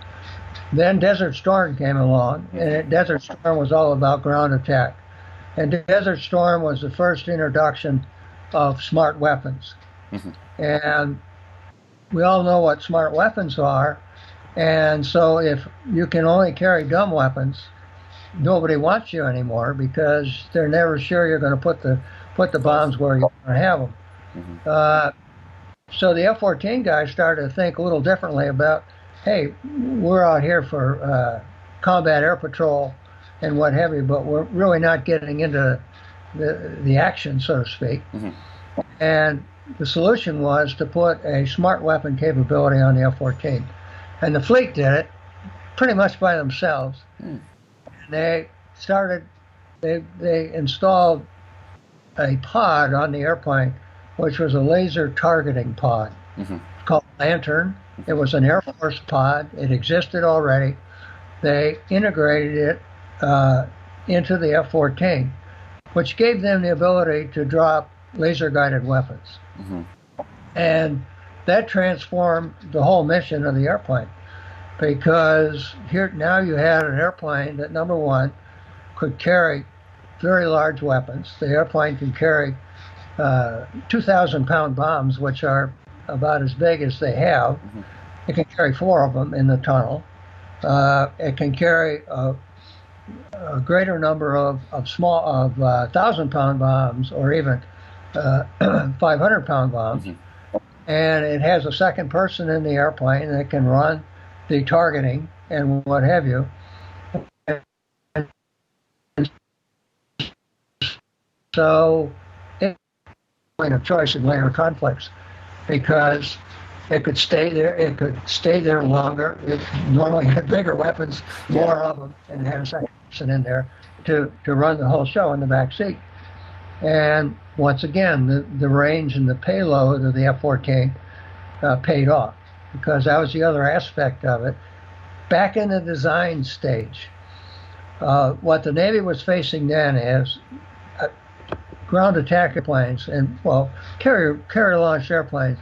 Then Desert Storm came along, and Desert Storm was all about ground attack. And Desert Storm was the first introduction of smart weapons. And we all know what smart weapons are. And so if you can only carry dumb weapons, nobody wants you anymore because they're never sure you're going to put the bombs where you're going to have them. So the F-14 guys started to think a little differently about, hey, we're out here for combat air patrol and what have you, but we're really not getting into the action, so to speak. And the solution was to put a smart weapon capability on the F-14. And the fleet did it pretty much by themselves. They installed a pod on the airplane, which was a laser targeting pod called Lantern. It was an Air Force pod. It existed already. They integrated it into the F-14, which gave them the ability to drop laser-guided weapons. And that transformed the whole mission of the airplane, because here now you had an airplane that, number one, could carry very large weapons. The airplane can carry 2,000-pound bombs, which are about as big as they have. It can carry 4 of them in the tunnel. It can carry a greater number of 1,000-pound bombs, or even 500-pound bombs. And it has a second person in the airplane that can run the targeting and what have you. So it's a point of choice in later conflicts, because it could stay there. It could stay there longer. It normally had bigger weapons, more of them, and had a second person in there to run the whole show in the back seat. And once again, the range and the payload of the F-14 paid off, because that was the other aspect of it. Back in the design stage, what the Navy was facing then is ground attack airplanes and, well, carrier-launched airplanes.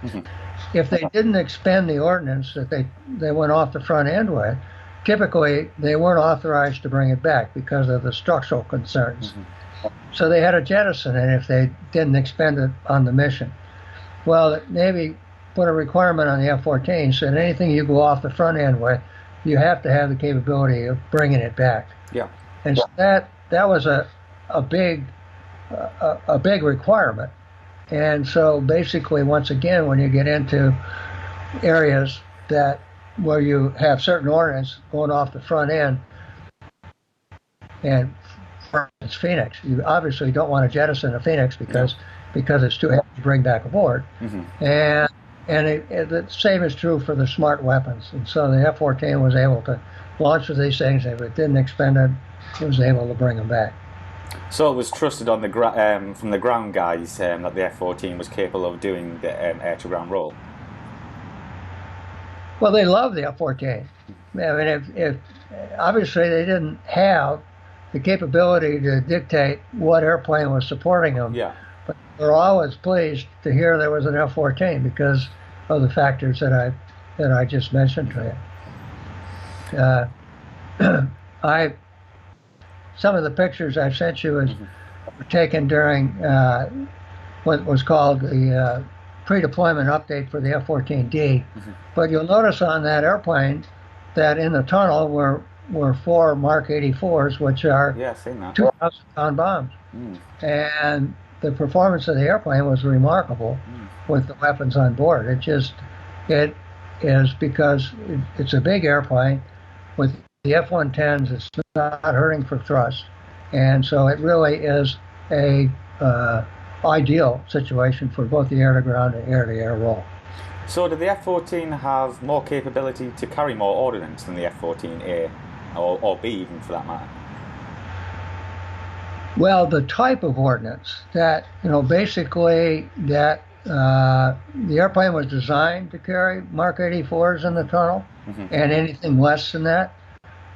If they didn't expend the ordnance that they went off the front end with, typically they weren't authorized to bring it back because of the structural concerns. So they had to jettison it if they didn't expend it on the mission. Well, the Navy put a requirement on the F-14, said anything you go off the front end with, you have to have the capability of bringing it back. And so that was a big requirement. And so basically, once again, when you get into areas where you have certain ordnance going off the front end, and for instance, Phoenix, you obviously don't want to jettison a Phoenix because it's too heavy to bring back aboard. And the same is true for the smart weapons. And so the F-14 was able to launch with these things. If it didn't expend it, it was able to bring them back. So it was trusted on from the ground guys that the F-14 was capable of doing the air-to-ground role. Well, they loved the F-14. I mean, if obviously they didn't have the capability to dictate what airplane was supporting them, but they were always pleased to hear there was an F-14 because of the factors that I just mentioned to you. I some of the pictures I sent you were taken during what was called the pre-deployment update for the F-14D. But you'll notice on that airplane that in the tunnel were 4 Mark 84s, which are Yeah, I've seen that. 2,000-pound bombs. And the performance of the airplane was remarkable with the weapons on board. It is because it's a big airplane. With the F-110s, it's not hurting for thrust. And so it really is a ideal situation for both the air-to-ground and air-to-air role. So did the F-14 have more capability to carry more ordnance than the F-14A, or B even for that matter? Well, the type of ordnance that, basically that the airplane was designed to carry Mark 84s in the tunnel, and anything less than that.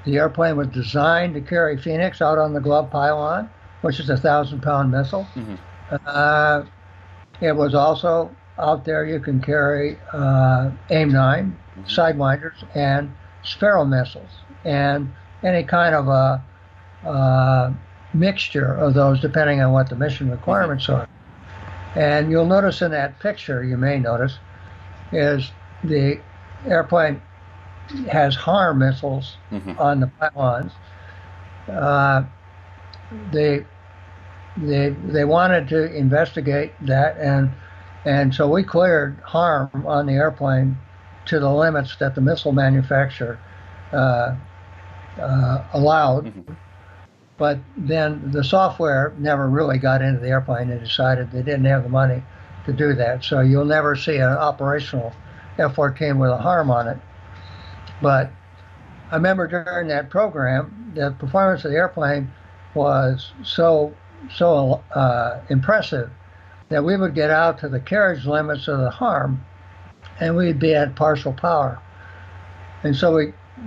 The airplane was designed to carry Phoenix out on the glove pylon, which is a 1,000-pound missile. It was also out there you can carry AIM-9, Sidewinders, and Sparrow missiles, and any kind of a mixture of those depending on what the mission requirements are. And you'll notice in that picture, you may notice, is the airplane has HARM missiles on the pylons. They wanted to investigate that, and so we cleared HARM on the airplane to the limits that the missile manufacturer allowed. But then the software never really got into the airplane. They decided they didn't have the money to do that. So you'll never see an operational F-14 with a HARM on it. But I remember during that program, the performance of the airplane was so impressive that we would get out to the carriage limits of the HARM and we'd be at partial power. And so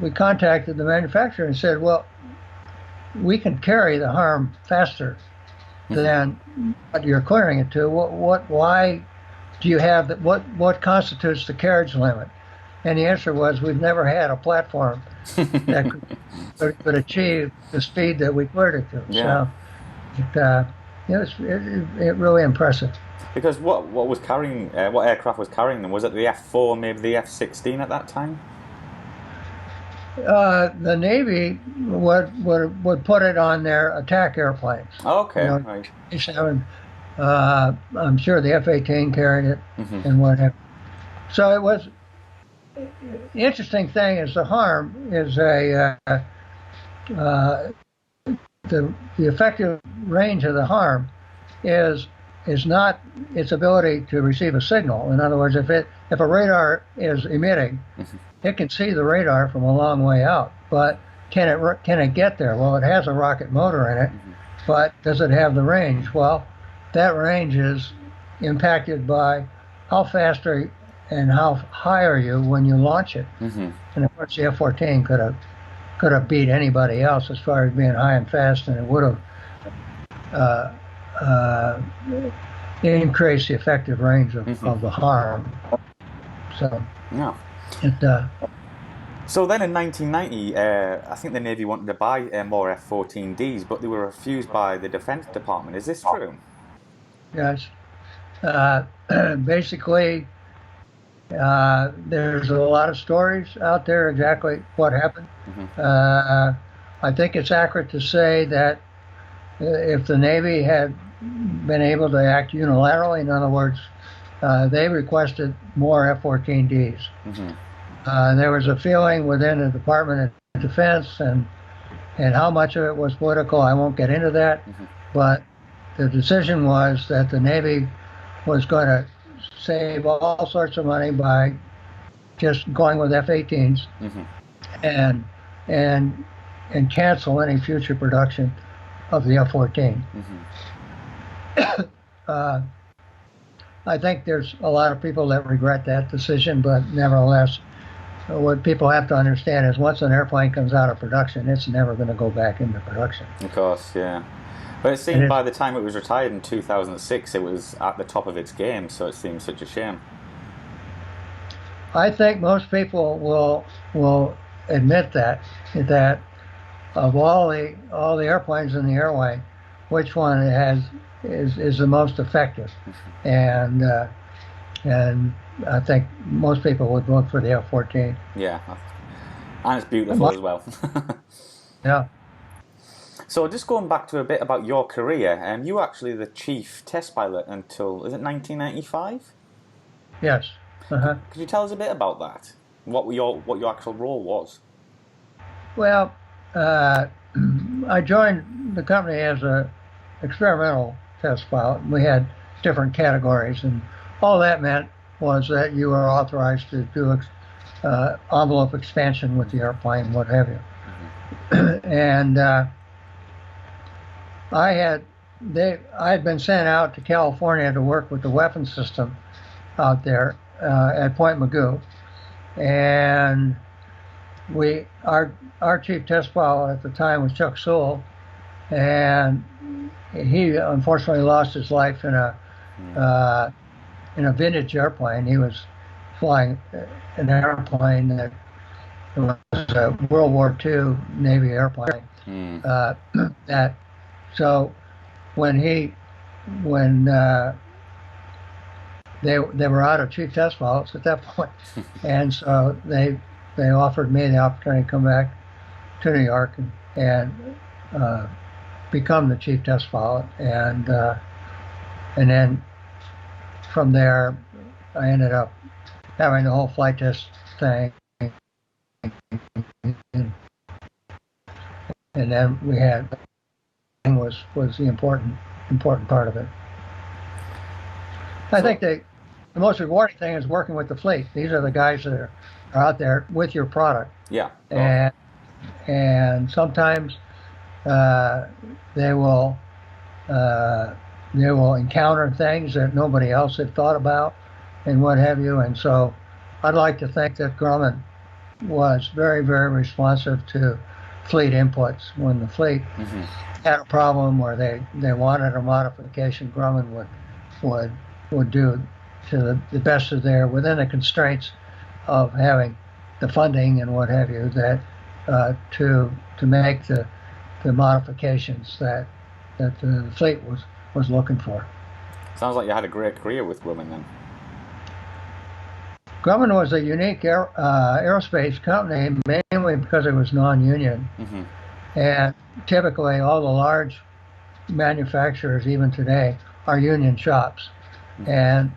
we contacted the manufacturer and said, well, we can carry the HARM faster than what you're clearing it to. Why do you have that? What constitutes the carriage limit? And the answer was, we've never had a platform that could achieve the speed that we cleared it to. Yeah. So it really impressive. Because what aircraft was carrying them? Was it the F-4, maybe the F-16 at that time? The Navy would put it on their attack airplanes. Okay, right. I'm sure the F-18 carried it and whatever. So it was. The interesting thing is the HARM is the effective range of the HARM is not its ability to receive a signal. In other words, if a radar is emitting, it can see the radar from a long way out. But can it get there? Well, it has a rocket motor in it, but does it have the range? Well, that range is impacted by how fast and how high are you when you launch it. And of course, the F-14 could have beat anybody else as far as being high and fast, and it would have increased the effective range of the HARM. So, yeah. So then in 1990, I think the Navy wanted to buy more F-14Ds, but they were refused by the Defense Department. Is this true? Yes. Basically, there's a lot of stories out there exactly what happened. I think it's accurate to say that if the Navy had been able to act unilaterally, in other words, they requested more F-14Ds. There was a feeling within the Department of Defense, and how much of it was political, I won't get into that, but the decision was that the Navy was going to save all sorts of money by just going with F-18s and cancel any future production of the F-14. I think there's a lot of people that regret that decision, but nevertheless, what people have to understand is once an airplane comes out of production, it's never going to go back into production. Of course, yeah. But it seemed by the time it was retired in 2006, it was at the top of its game, so it seems such a shame. I think most people will admit that of all the airplanes in the airway, which one is the most effective, and I think most people would vote for the F-14. Yeah, and it's beautiful as well. Yeah. So just going back to a bit about your career, you were actually the chief test pilot until, is it 1995? Yes. Uh-huh. Could you tell us a bit about that? What your actual role was? Well, I joined the company as a experimental test pilot. We had different categories, and all that meant was that you were authorized to do envelope expansion with the airplane, what have you. And I had been sent out to California to work with the weapons system out there at Point Mugu, and our chief test pilot at the time was Chuck Sewell, and he unfortunately lost his life in a vintage airplane. He was flying an airplane that was a World War II Navy airplane. So when they were out of chief test pilots at that point, and so they offered me the opportunity to come back to New York and become the chief test pilot, and then from there I ended up having the whole flight test thing, and then we had was the important part of it. I think the most rewarding thing is working with the fleet. These are the guys that are out there with your product. Yeah. And sometimes they will encounter things that nobody else had thought about and what have you. And so I'd like to think that Grumman was very, very responsive to fleet inputs. When the fleet had a problem where they wanted a modification, Grumman would do to the best of their, within the constraints of having the funding and what have you, that to make the modifications that the fleet was looking for. Sounds like you had a great career with Grumman then. Grumman was a unique aerospace company, mainly because it was non-union. And typically all the large manufacturers, even today, are union shops. And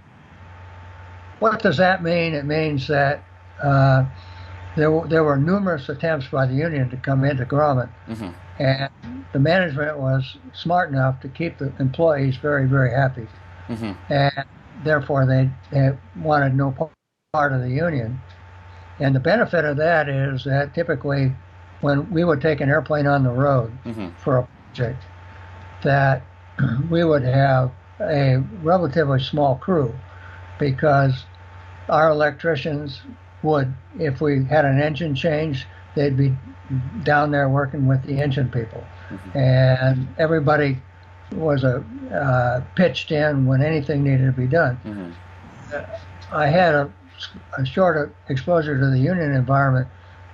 what does that mean? It means that there were numerous attempts by the union to come into Grumman, and the management was smart enough to keep the employees very, very happy, and therefore they wanted no part of the union. And the benefit of that is that typically when we would take an airplane on the road for a project, that we would have a relatively small crew, because our electricians would, if we had an engine change, they'd be down there working with the engine people, and everybody was pitched in when anything needed to be done. I had a short exposure to the union environment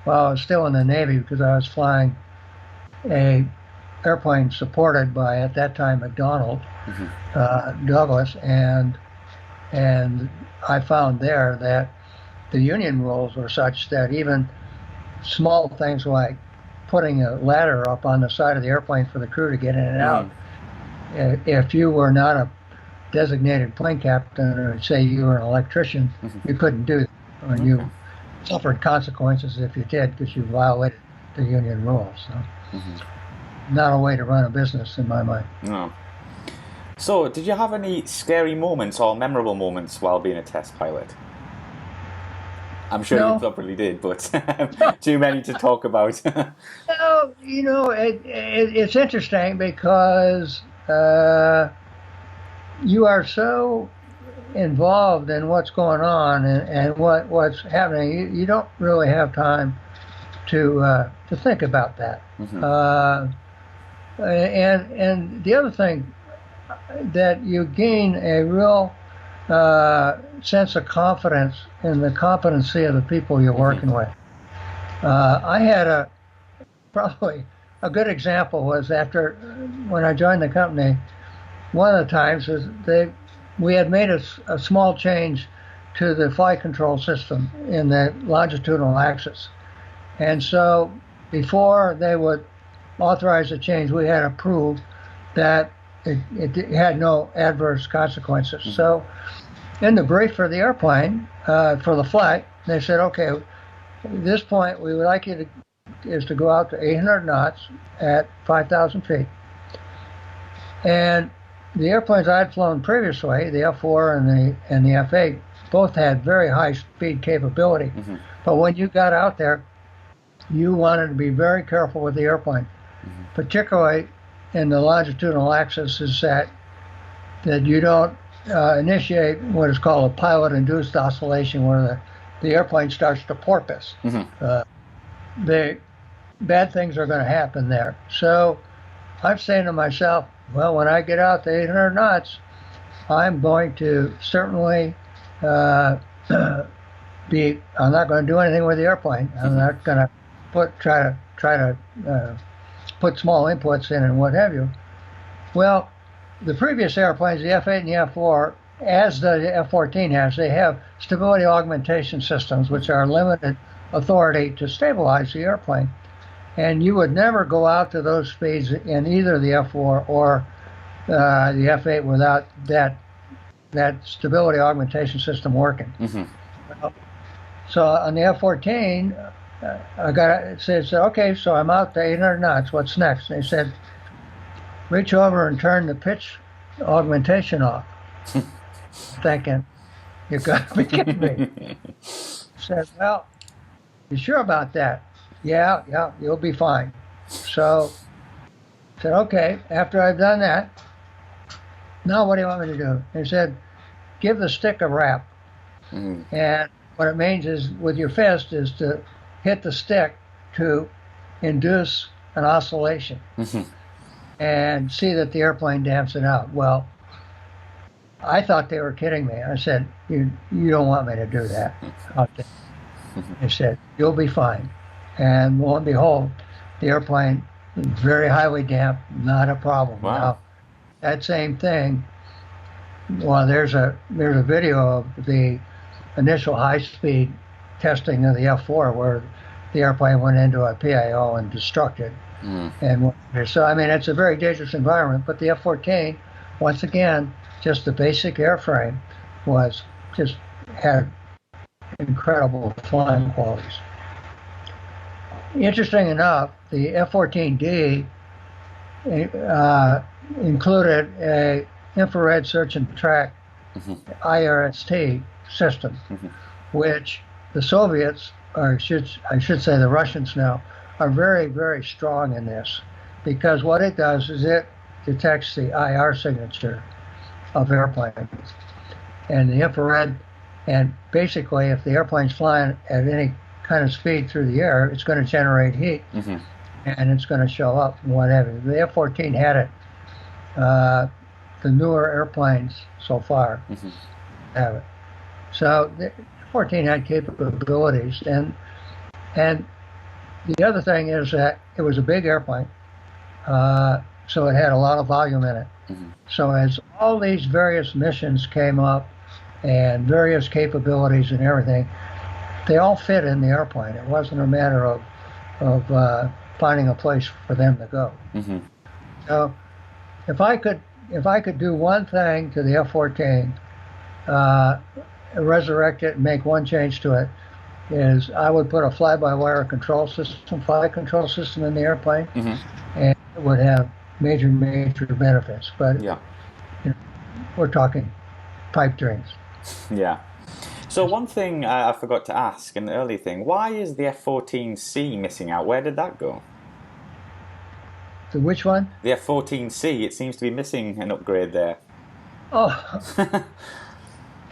while I was still in the Navy, because I was flying a airplane supported by, at that time, McDonnell Douglas, and I found there that the union rules were such that even small things like putting a ladder up on the side of the airplane for the crew to get in and out, if you were not a designated plane captain, or say you were an electrician, you couldn't do that, or you suffered consequences if you did, because you violated the union rules. So, not a way to run a business in my mind. No. So, did you have any scary moments or memorable moments while being a test pilot? I'm sure you probably did, but too many to talk about. Well, it's interesting because you are so involved in what's going on and what's happening. You don't really have time to think about that. And the other thing, that you gain a real sense of confidence in the competency of the people you're working with. I a good example was after when I joined the company. One of the times is we had made a small change to the flight control system in the longitudinal axis, and so before they would authorize the change, we had to prove that it had no adverse consequences. Mm-hmm. So in the brief for the airplane, for the flight, they said, okay, at this point we would like you to go out to 800 knots at 5,000 feet. And the airplanes I'd flown previously, the F4 and the F8, both had very high speed capability. Mm-hmm. But when you got out there, you wanted to be very careful with the airplane, mm-hmm. particularly in the longitudinal axis, is that you don't initiate what is called a pilot-induced oscillation, where the airplane starts to porpoise. Mm-hmm. The bad things are going to happen there. So I'm saying to myself, well, when I get out to 800 knots, I'm going to certainly I'm not going to do anything with the airplane. I'm not going to try to put small inputs in and what have you. Well, the previous airplanes, the F8 and the F4, as the F-14 has, they have stability augmentation systems, which are limited authority to stabilize the airplane. And you would never go out to those speeds in either the F4 or the F8 without that stability augmentation system working. Mm-hmm. So on the F-14, it said, okay, so I'm out to 800 knots. What's next? They said, reach over and turn the pitch augmentation off. Thinking, you got to be kidding me. Said, well, you sure about that? Yeah, you'll be fine. So I said, okay, after I've done that, now what do you want me to do? They said, give the stick a rap. Mm-hmm. And what it means is, with your fist, is to hit the stick to induce an oscillation. Mm-hmm. And see that the airplane damps it out. Well, I thought they were kidding me. I said, you don't want me to do that. They said, you'll be fine. And lo and behold, the airplane is very highly damped, not a problem. Wow. Now, that same thing, well, there's a video of the initial high-speed testing of the F4 where the airplane went into a PIO and destructed. Mm. And so, I mean, it's a very dangerous environment, but the F-14, once again, just the basic airframe had incredible flying qualities. Interesting enough, the F-14D included a infrared search and track mm-hmm. IRST system, mm-hmm. which the Soviets, or I should say the Russians now, are very, very strong in this, because what it does is it detects the IR signature of airplanes and the infrared, and basically if the airplane's flying at any kind of speed through the air, it's going to generate heat, mm-hmm. and it's going to show up and what have you. The F-14 had it. The newer airplanes so far mm-hmm. have it. So the F-14 had capabilities, and the other thing is that it was a big airplane, so it had a lot of volume in it. Mm-hmm. So as all these various missions came up and various capabilities and everything, they all fit in the airplane. It wasn't a matter of finding a place for them to go. Mm-hmm. So if I could do one thing to the F-14, resurrect it and make one change to it, is I would put a fly-by-wire flight control system in the airplane, mm-hmm. and it would have major benefits. But yeah. We're talking pipe dreams. Yeah. So one thing I forgot to ask, an early thing, why is the F-14C missing out? Where did that go? The which one? The F-14C. It seems to be missing an upgrade there. Oh.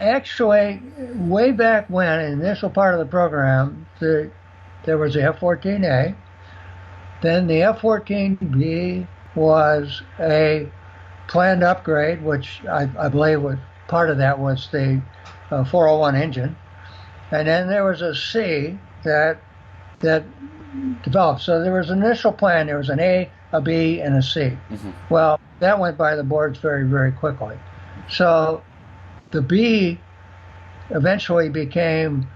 Actually, way back when, in the initial part of the program, there was the F-14A. Then the F-14B was a planned upgrade, which I believe was part of that was the 401 engine. And then there was a C that developed. So there was an initial plan. There was an A, a B, and a C. Well, that went by the boards very, very quickly. So the B eventually became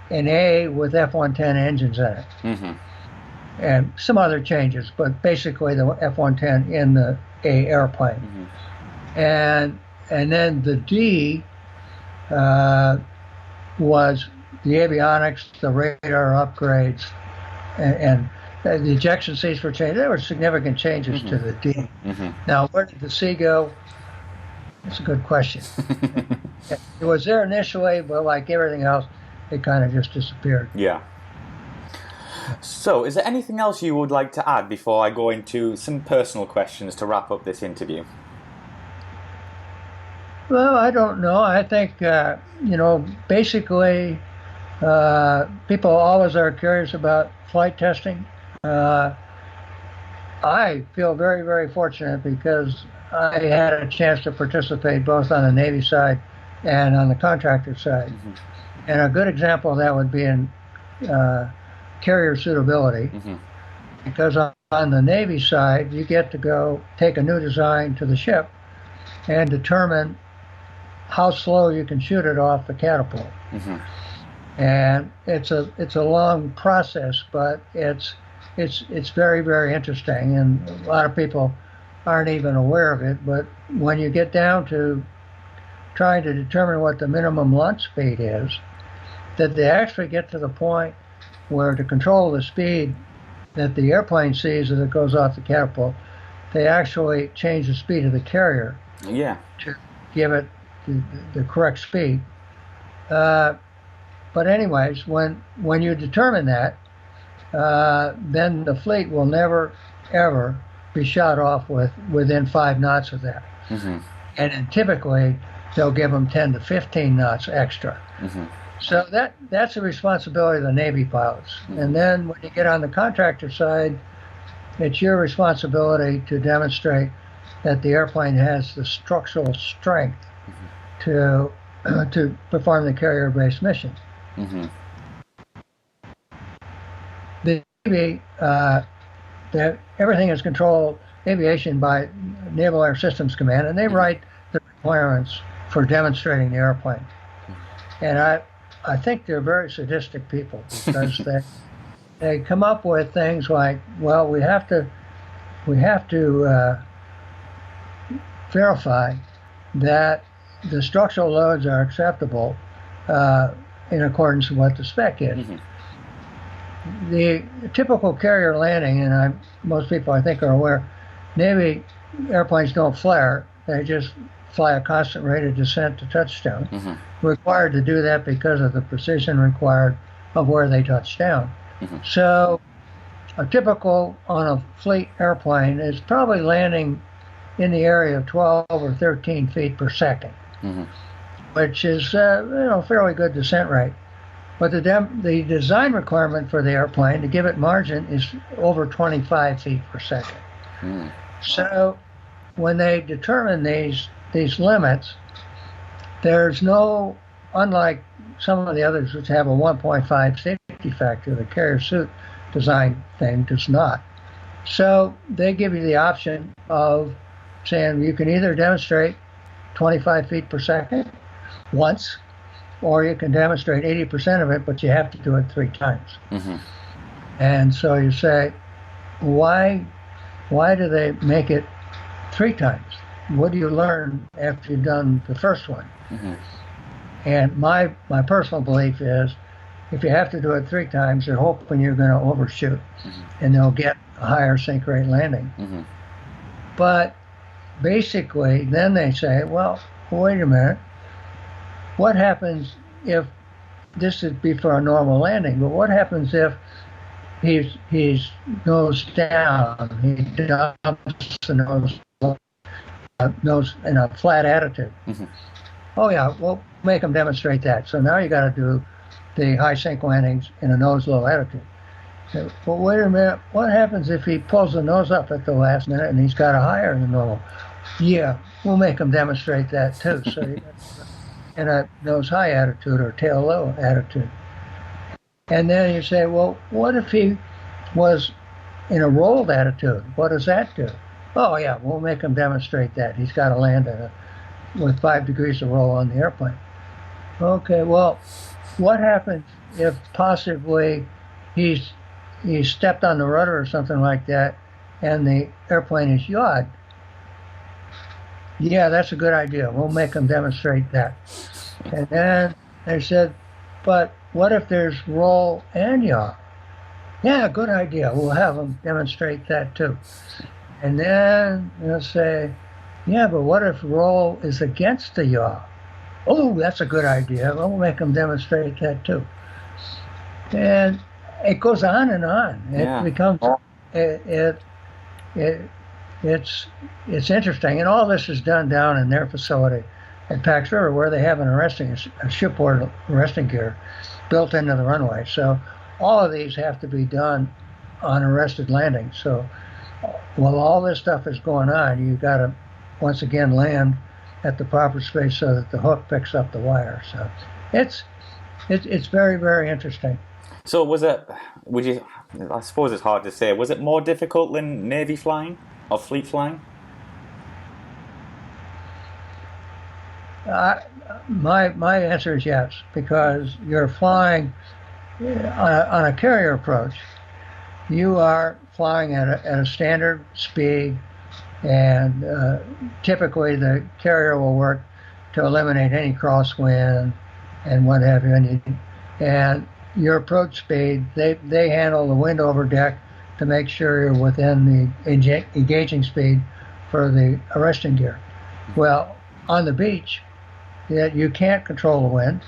an A with F-110 engines in it. And some other changes, but basically the F-110 in the A airplane. And then the D was the avionics, the radar upgrades, and the ejection seats were changed. There were significant changes to the D. Now, where did the C go? That's a good question. It was there initially, but like everything else, it kind of just disappeared. Yeah. So, is there anything else you would like to add before I go into some personal questions to wrap up this interview? Well, I don't know. I think, basically, people always are curious about flight testing. I feel very, very fortunate because I had a chance to participate both on the Navy side and on the contractor side. And a good example of that would be in carrier suitability, because on the Navy side, you get to go take a new design to the ship and determine how slow you can shoot it off the catapult. And it's a long process, but it's very, very interesting, and a lot of people aren't even aware of it. But when you get down to trying to determine what the minimum launch speed is, that they actually get to the point where, to control the speed that the airplane sees as it goes off the catapult, they actually change the speed of the carrier to give it the correct speed. But anyways, when you determine that, then the fleet will never, ever be shot off within 5 knots of that. And then typically, they'll give them 10 to 15 knots extra. So that's the responsibility of the Navy pilots. And then when you get on the contractor side, it's your responsibility to demonstrate that the airplane has the structural strength to perform the carrier-based mission. The Navy, everything is controlled aviation by Naval Air Systems Command, and they write the requirements for demonstrating the airplane. And I think they're very sadistic people, because they come up with things like, well, we have to verify that the structural loads are acceptable in accordance with what the spec is. The typical carrier landing, and most people I think are aware, Navy airplanes don't flare; they just fly a constant rate of descent to touchdown. Required to do that because of the precision required of where they touch down. So a typical on a fleet airplane is probably landing in the area of 12 or 13 feet per second, which is fairly good descent rate. But the design requirement for the airplane to give it margin is over 25 feet per second. So when they determine these limits, there's no, unlike some of the others which have a 1.5 safety factor, the carrier suit design thing does not. So they give you the option of saying you can either demonstrate 25 feet per second once, or you can demonstrate 80% of it, but you have to do it 3 times. And so you say, why do they make it 3 times? What do you learn after you've done the first one? And my personal belief is, if you have to do it 3 times, they're hoping you're going to overshoot, and they'll get a higher sink rate landing. But basically, then they say, well, wait a minute. What happens if, this would be for a normal landing, but what happens if he's nose down, he dumps the nose in a flat attitude? Oh yeah, we'll make them demonstrate that. So now you got to do the high sink landings in a nose low attitude. But wait a minute, what happens if he pulls the nose up at the last minute and he's got a higher than normal? Yeah, we'll make him demonstrate that too. So you got in a nose high attitude or tail low attitude. And then you say, well, what if he was in a rolled attitude. What does that do? Oh yeah, we'll make him demonstrate that. He's got to land with 5 degrees of roll on the airplane. Okay, well, what happens if possibly he stepped on the rudder or something like that, and the airplane is yawed? Yeah, that's a good idea. We'll make him demonstrate that. And then they said, but what if there's roll and yaw? Yeah, good idea. We'll have them demonstrate that too. And then they'll say, yeah, but what if roll is against the yaw? Oh, that's a good idea. We'll make them demonstrate that too. And it goes on and on. It becomes it's interesting. And all this is done down in their facility at Pax River, where they have a shipboard arresting gear built into the runway. So all of these have to be done on arrested landing. So while all this stuff is going on, you've got to once again land at the proper space so that the hook picks up the wire. So it's very, very interesting. So I suppose it's hard to say, was it more difficult than Navy flying or fleet flying? My answer is yes, because you're flying on a carrier approach. You are flying at a standard speed, and typically the carrier will work to eliminate any crosswind and what have you. And your approach speed, they handle the wind over deck to make sure you're within the engaging speed for the arresting gear. Well, on the beach, you can't control the wind,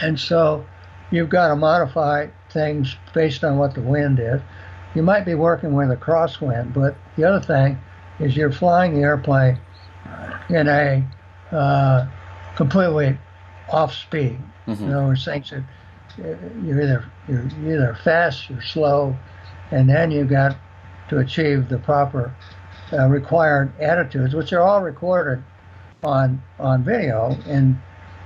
and so you've got to modify things based on what the wind is. You might be working with a crosswind, but the other thing is you're flying the airplane in a completely off speed. In other words, things that you're either fast, you're slow, and then you've got to achieve the proper required attitudes, which are all recorded on video. And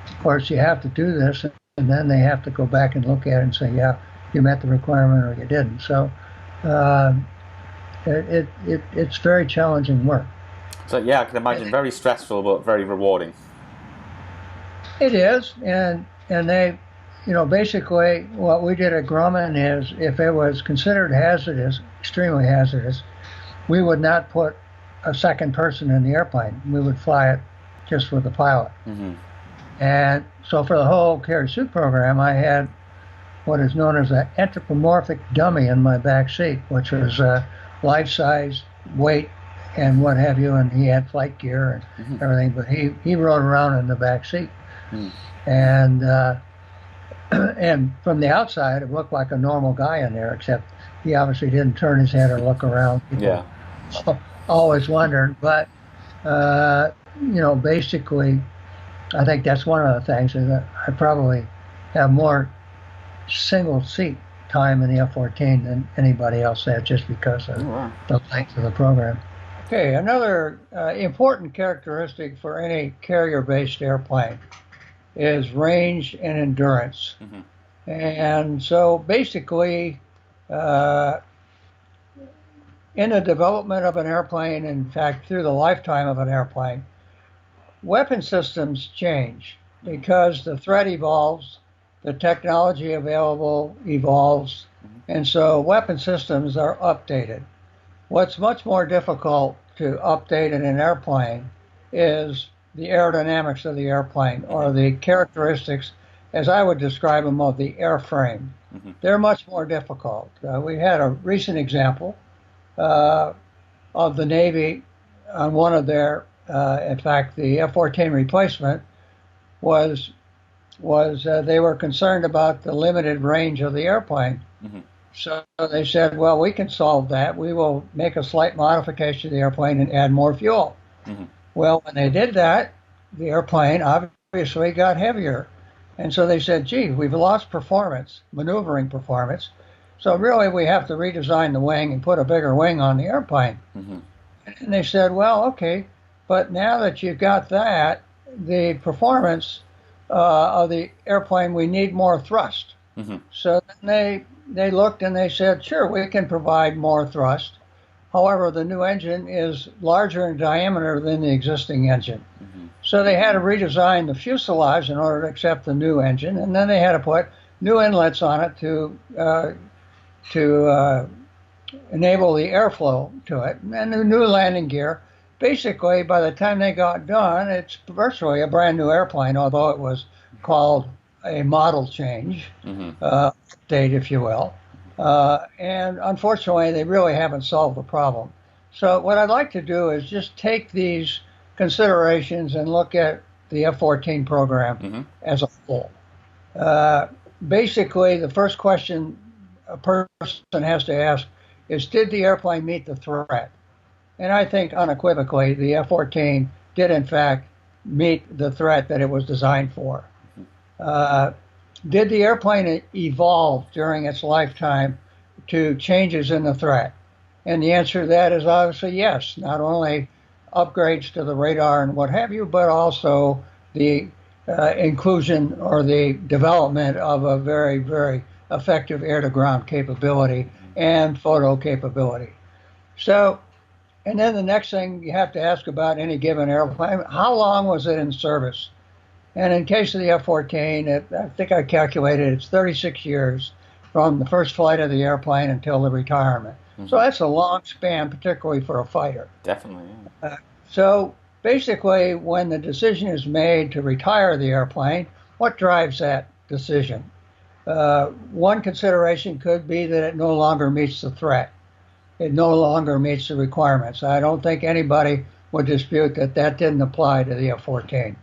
of course, you have to do this, and then they have to go back and look at it and say, yeah, you met the requirement or you didn't. So it's very challenging work. So yeah, I can imagine very stressful but very rewarding. It is, and they, basically what we did at Grumman is if it was considered hazardous, extremely hazardous, we would not put a second person in the airplane. We would fly it just with the pilot. And so for the whole carry suit program, I had what is known as an anthropomorphic dummy in my back seat, which was life-size, weight, and what have you, and he had flight gear and everything, but he rode around in the back seat. And and from the outside, it looked like a normal guy in there, except he obviously didn't turn his head or look around. People always wondered, but basically, I think that's one of the things is that I probably have more single seat time in the F-14 than anybody else had, just because of the length of the program. Okay, another important characteristic for any carrier-based airplane is range and endurance. And so basically, in the development of an airplane, in fact, through the lifetime of an airplane, weapon systems change because the threat evolves, the technology available evolves, and so weapon systems are updated. What's much more difficult to update in an airplane is the aerodynamics of the airplane, or the characteristics, as I would describe them, of the airframe. They're much more difficult. We had a recent example of the Navy on one of their, in fact, the F-14 replacement was they were concerned about the limited range of the airplane. So they said, well, we can solve that. We will make a slight modification to the airplane and add more fuel. Well, when they did that, the airplane obviously got heavier. And so they said, gee, we've lost performance, maneuvering performance. So really we have to redesign the wing and put a bigger wing on the airplane. And they said, well, okay, but now that you've got that, the performance of the airplane, we need more thrust. So then they looked and they said, sure, we can provide more thrust. However, the new engine is larger in diameter than the existing engine. So they had to redesign the fuselage in order to accept the new engine, and then they had to put new inlets on it to enable the airflow to it, and the new landing gear. Basically, by the time they got done, it's virtually a brand new airplane, although it was called a model change, update, if you will. And unfortunately, they really haven't solved the problem. So what I'd like to do is just take these considerations and look at the F-14 program as a whole. Basically, the first question a person has to ask is, did the airplane meet the threat? And I think unequivocally, the F-14 did in fact meet the threat that it was designed for. Did the airplane evolve during its lifetime to changes in the threat? And the answer to that is obviously yes. Not only upgrades to the radar and what have you, but also the inclusion or the development of a very, very effective air-to-ground capability and photo capability. So, and then the next thing you have to ask about any given airplane, how long was it in service? And in case of the F-14, I think I calculated it's 36 years from the first flight of the airplane until the retirement. So that's a long span, particularly for a fighter. Definitely, yeah. So basically, when the decision is made to retire the airplane, what drives that decision? One consideration could be that it no longer meets the threat. It no longer meets the requirements. I don't think anybody would dispute that that didn't apply to the F-14.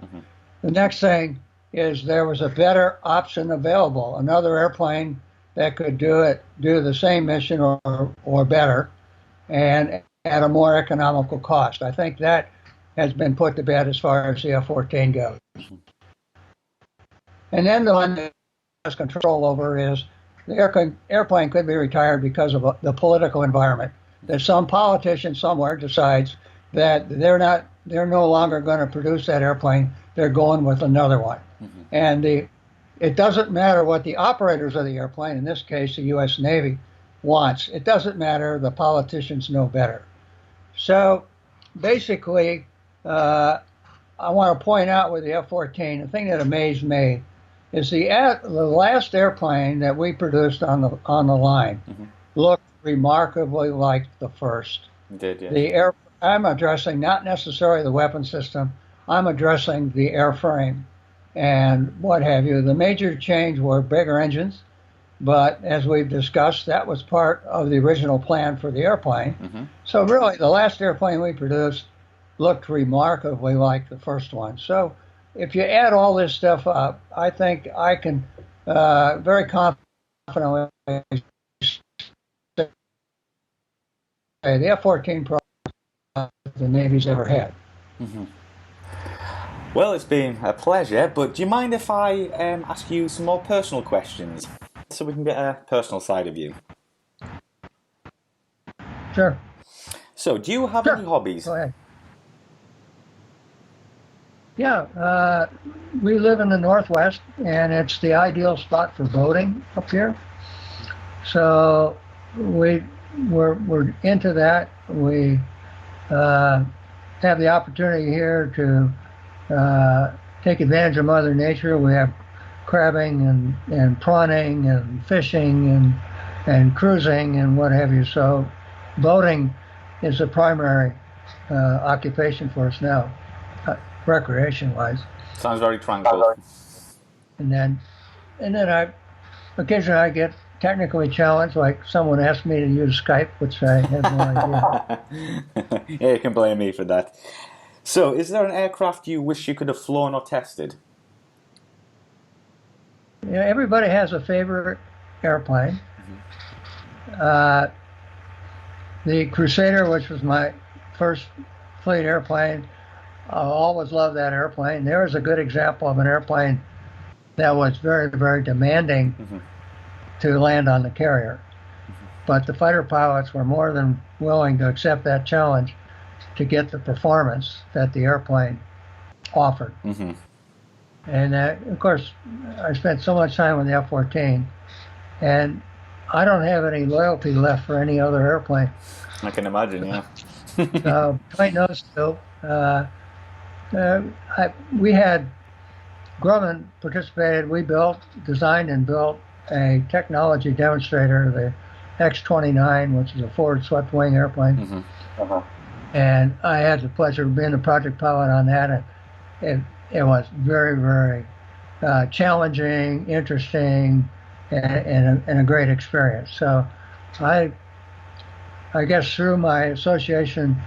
The next thing is there was a better option available, another airplane that could do the same mission or better, and at a more economical cost. I think that has been put to bed as far as the F-14 goes. And then the one that has control over is the airplane could be retired because of the political environment. That some politician somewhere decides that they're no longer going to produce that airplane. They're going with another one. And it doesn't matter what the operators of the airplane, in this case the U.S. Navy, wants. It doesn't matter. The politicians know better. So basically, I want to point out with the F-14, the thing that amazed me is the last airplane that we produced on the line looked remarkably like the first. It did, yeah. I'm addressing not necessarily the weapon system. I'm addressing the airframe and what have you. The major change were bigger engines, but as we've discussed, that was part of the original plan for the airplane. So really, the last airplane we produced looked remarkably like the first one. So if you add all this stuff up, I think I can very confidently say the F-14 program the Navy's ever had. Well, it's been a pleasure, but do you mind if I ask you some more personal questions so we can get a personal side of you? Sure. So, do you have any hobbies? Go ahead. Yeah, we live in the Northwest, and it's the ideal spot for boating up here. So we're into that. We have the opportunity here to take advantage of Mother Nature. We have crabbing and prawning and fishing and cruising and what have you. So boating is a primary occupation for us now, recreation-wise. Sounds very tranquil. And then occasionally I get technically challenged, like someone asked me to use Skype, which I have no idea. Yeah, you can blame me for that. So, is there an aircraft you wish you could have flown or tested? Yeah, everybody has a favorite airplane. The Crusader, which was my first fleet airplane, I always loved that airplane. There is a good example of an airplane that was very, very demanding to land on the carrier. But the fighter pilots were more than willing to accept that challenge to get the performance that the airplane offered. And of course, I spent so much time with the F-14, and I don't have any loyalty left for any other airplane. I can imagine, yeah. Between those two, uh, we had Grumman participated. We designed and built a technology demonstrator, the X-29, which is a forward swept wing airplane. Mm-hmm. And I had the pleasure of being the project pilot on that. And it was very, very challenging, interesting, and a great experience. So I guess through my association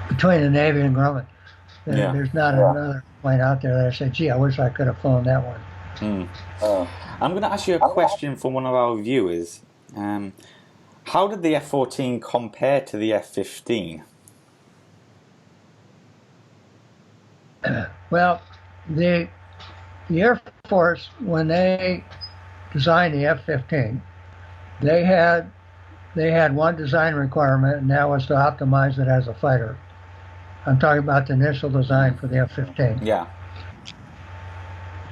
between the Navy and Grumman, there's not another plane out there that I said, gee, I wish I could have flown that one. I'm going to ask you a question from one of our viewers. How did the F-14 compare to the F-15? Well, the Air Force, when they designed the F-15, they had one design requirement, and that was to optimize it as a fighter. I'm talking about the initial design for the F-15. Yeah.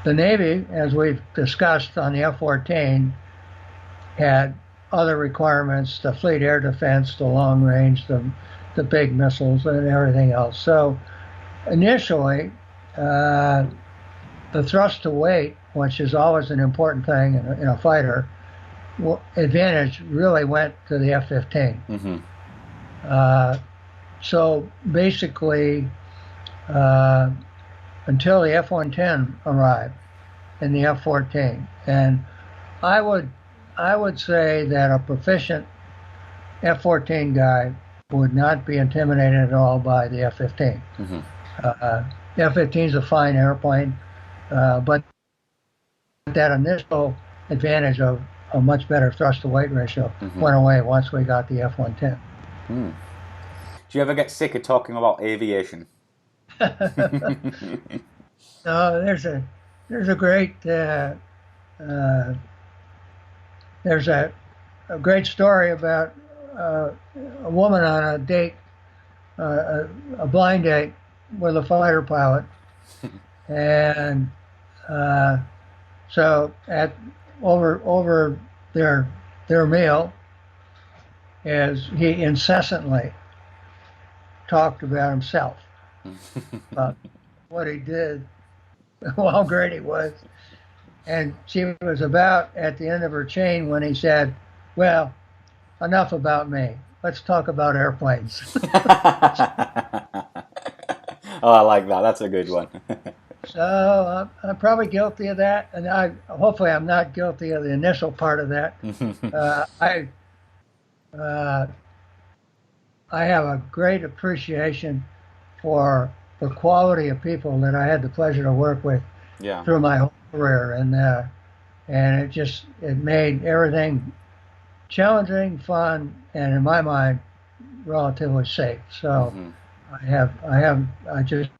The Navy, as we've discussed on the F-14, had other requirements: the fleet air defense, the long range, the big missiles, and everything else. So initially, the thrust to weight, which is always an important thing in a fighter, advantage really went to the F-15. Mm-hmm. So basically, until the F-110 arrived and the F-14, and I would say that a proficient F-14 guy would not be intimidated at all by the F-15. Mm-hmm. The F-15 is a fine airplane, but that initial advantage of a much better thrust-to-weight ratio went away once we got the F-110. Mm. Do you ever get sick of talking about aviation? No, there's a great there's a great story about a woman on a date, a blind date with a fighter pilot, and so over their meal, as he incessantly talked about himself, about what he did, how great he was. And she was about at the end of her chain when he said, well, enough about me. Let's talk about airplanes. Oh, I like that. That's a good one. So I'm probably guilty of that, and hopefully I'm not guilty of the initial part of that. I have a great appreciation for the quality of people that I had the pleasure to work with through my whole career, and it made everything challenging, fun, and in my mind, relatively safe. So I just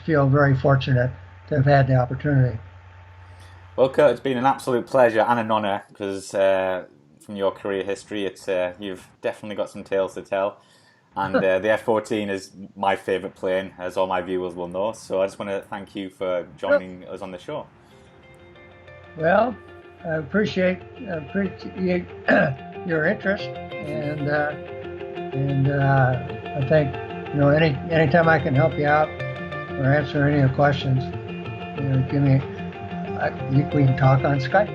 feel very fortunate to have had the opportunity. Well, Kurt, it's been an absolute pleasure and an honour because from your career history, you've definitely got some tales to tell. And the F-14 is my favourite plane, as all my viewers will know. So I just want to thank you for joining us on the show. Well, I appreciate your interest, and I think anytime I can help you out or answer any of your questions, we can talk on Skype.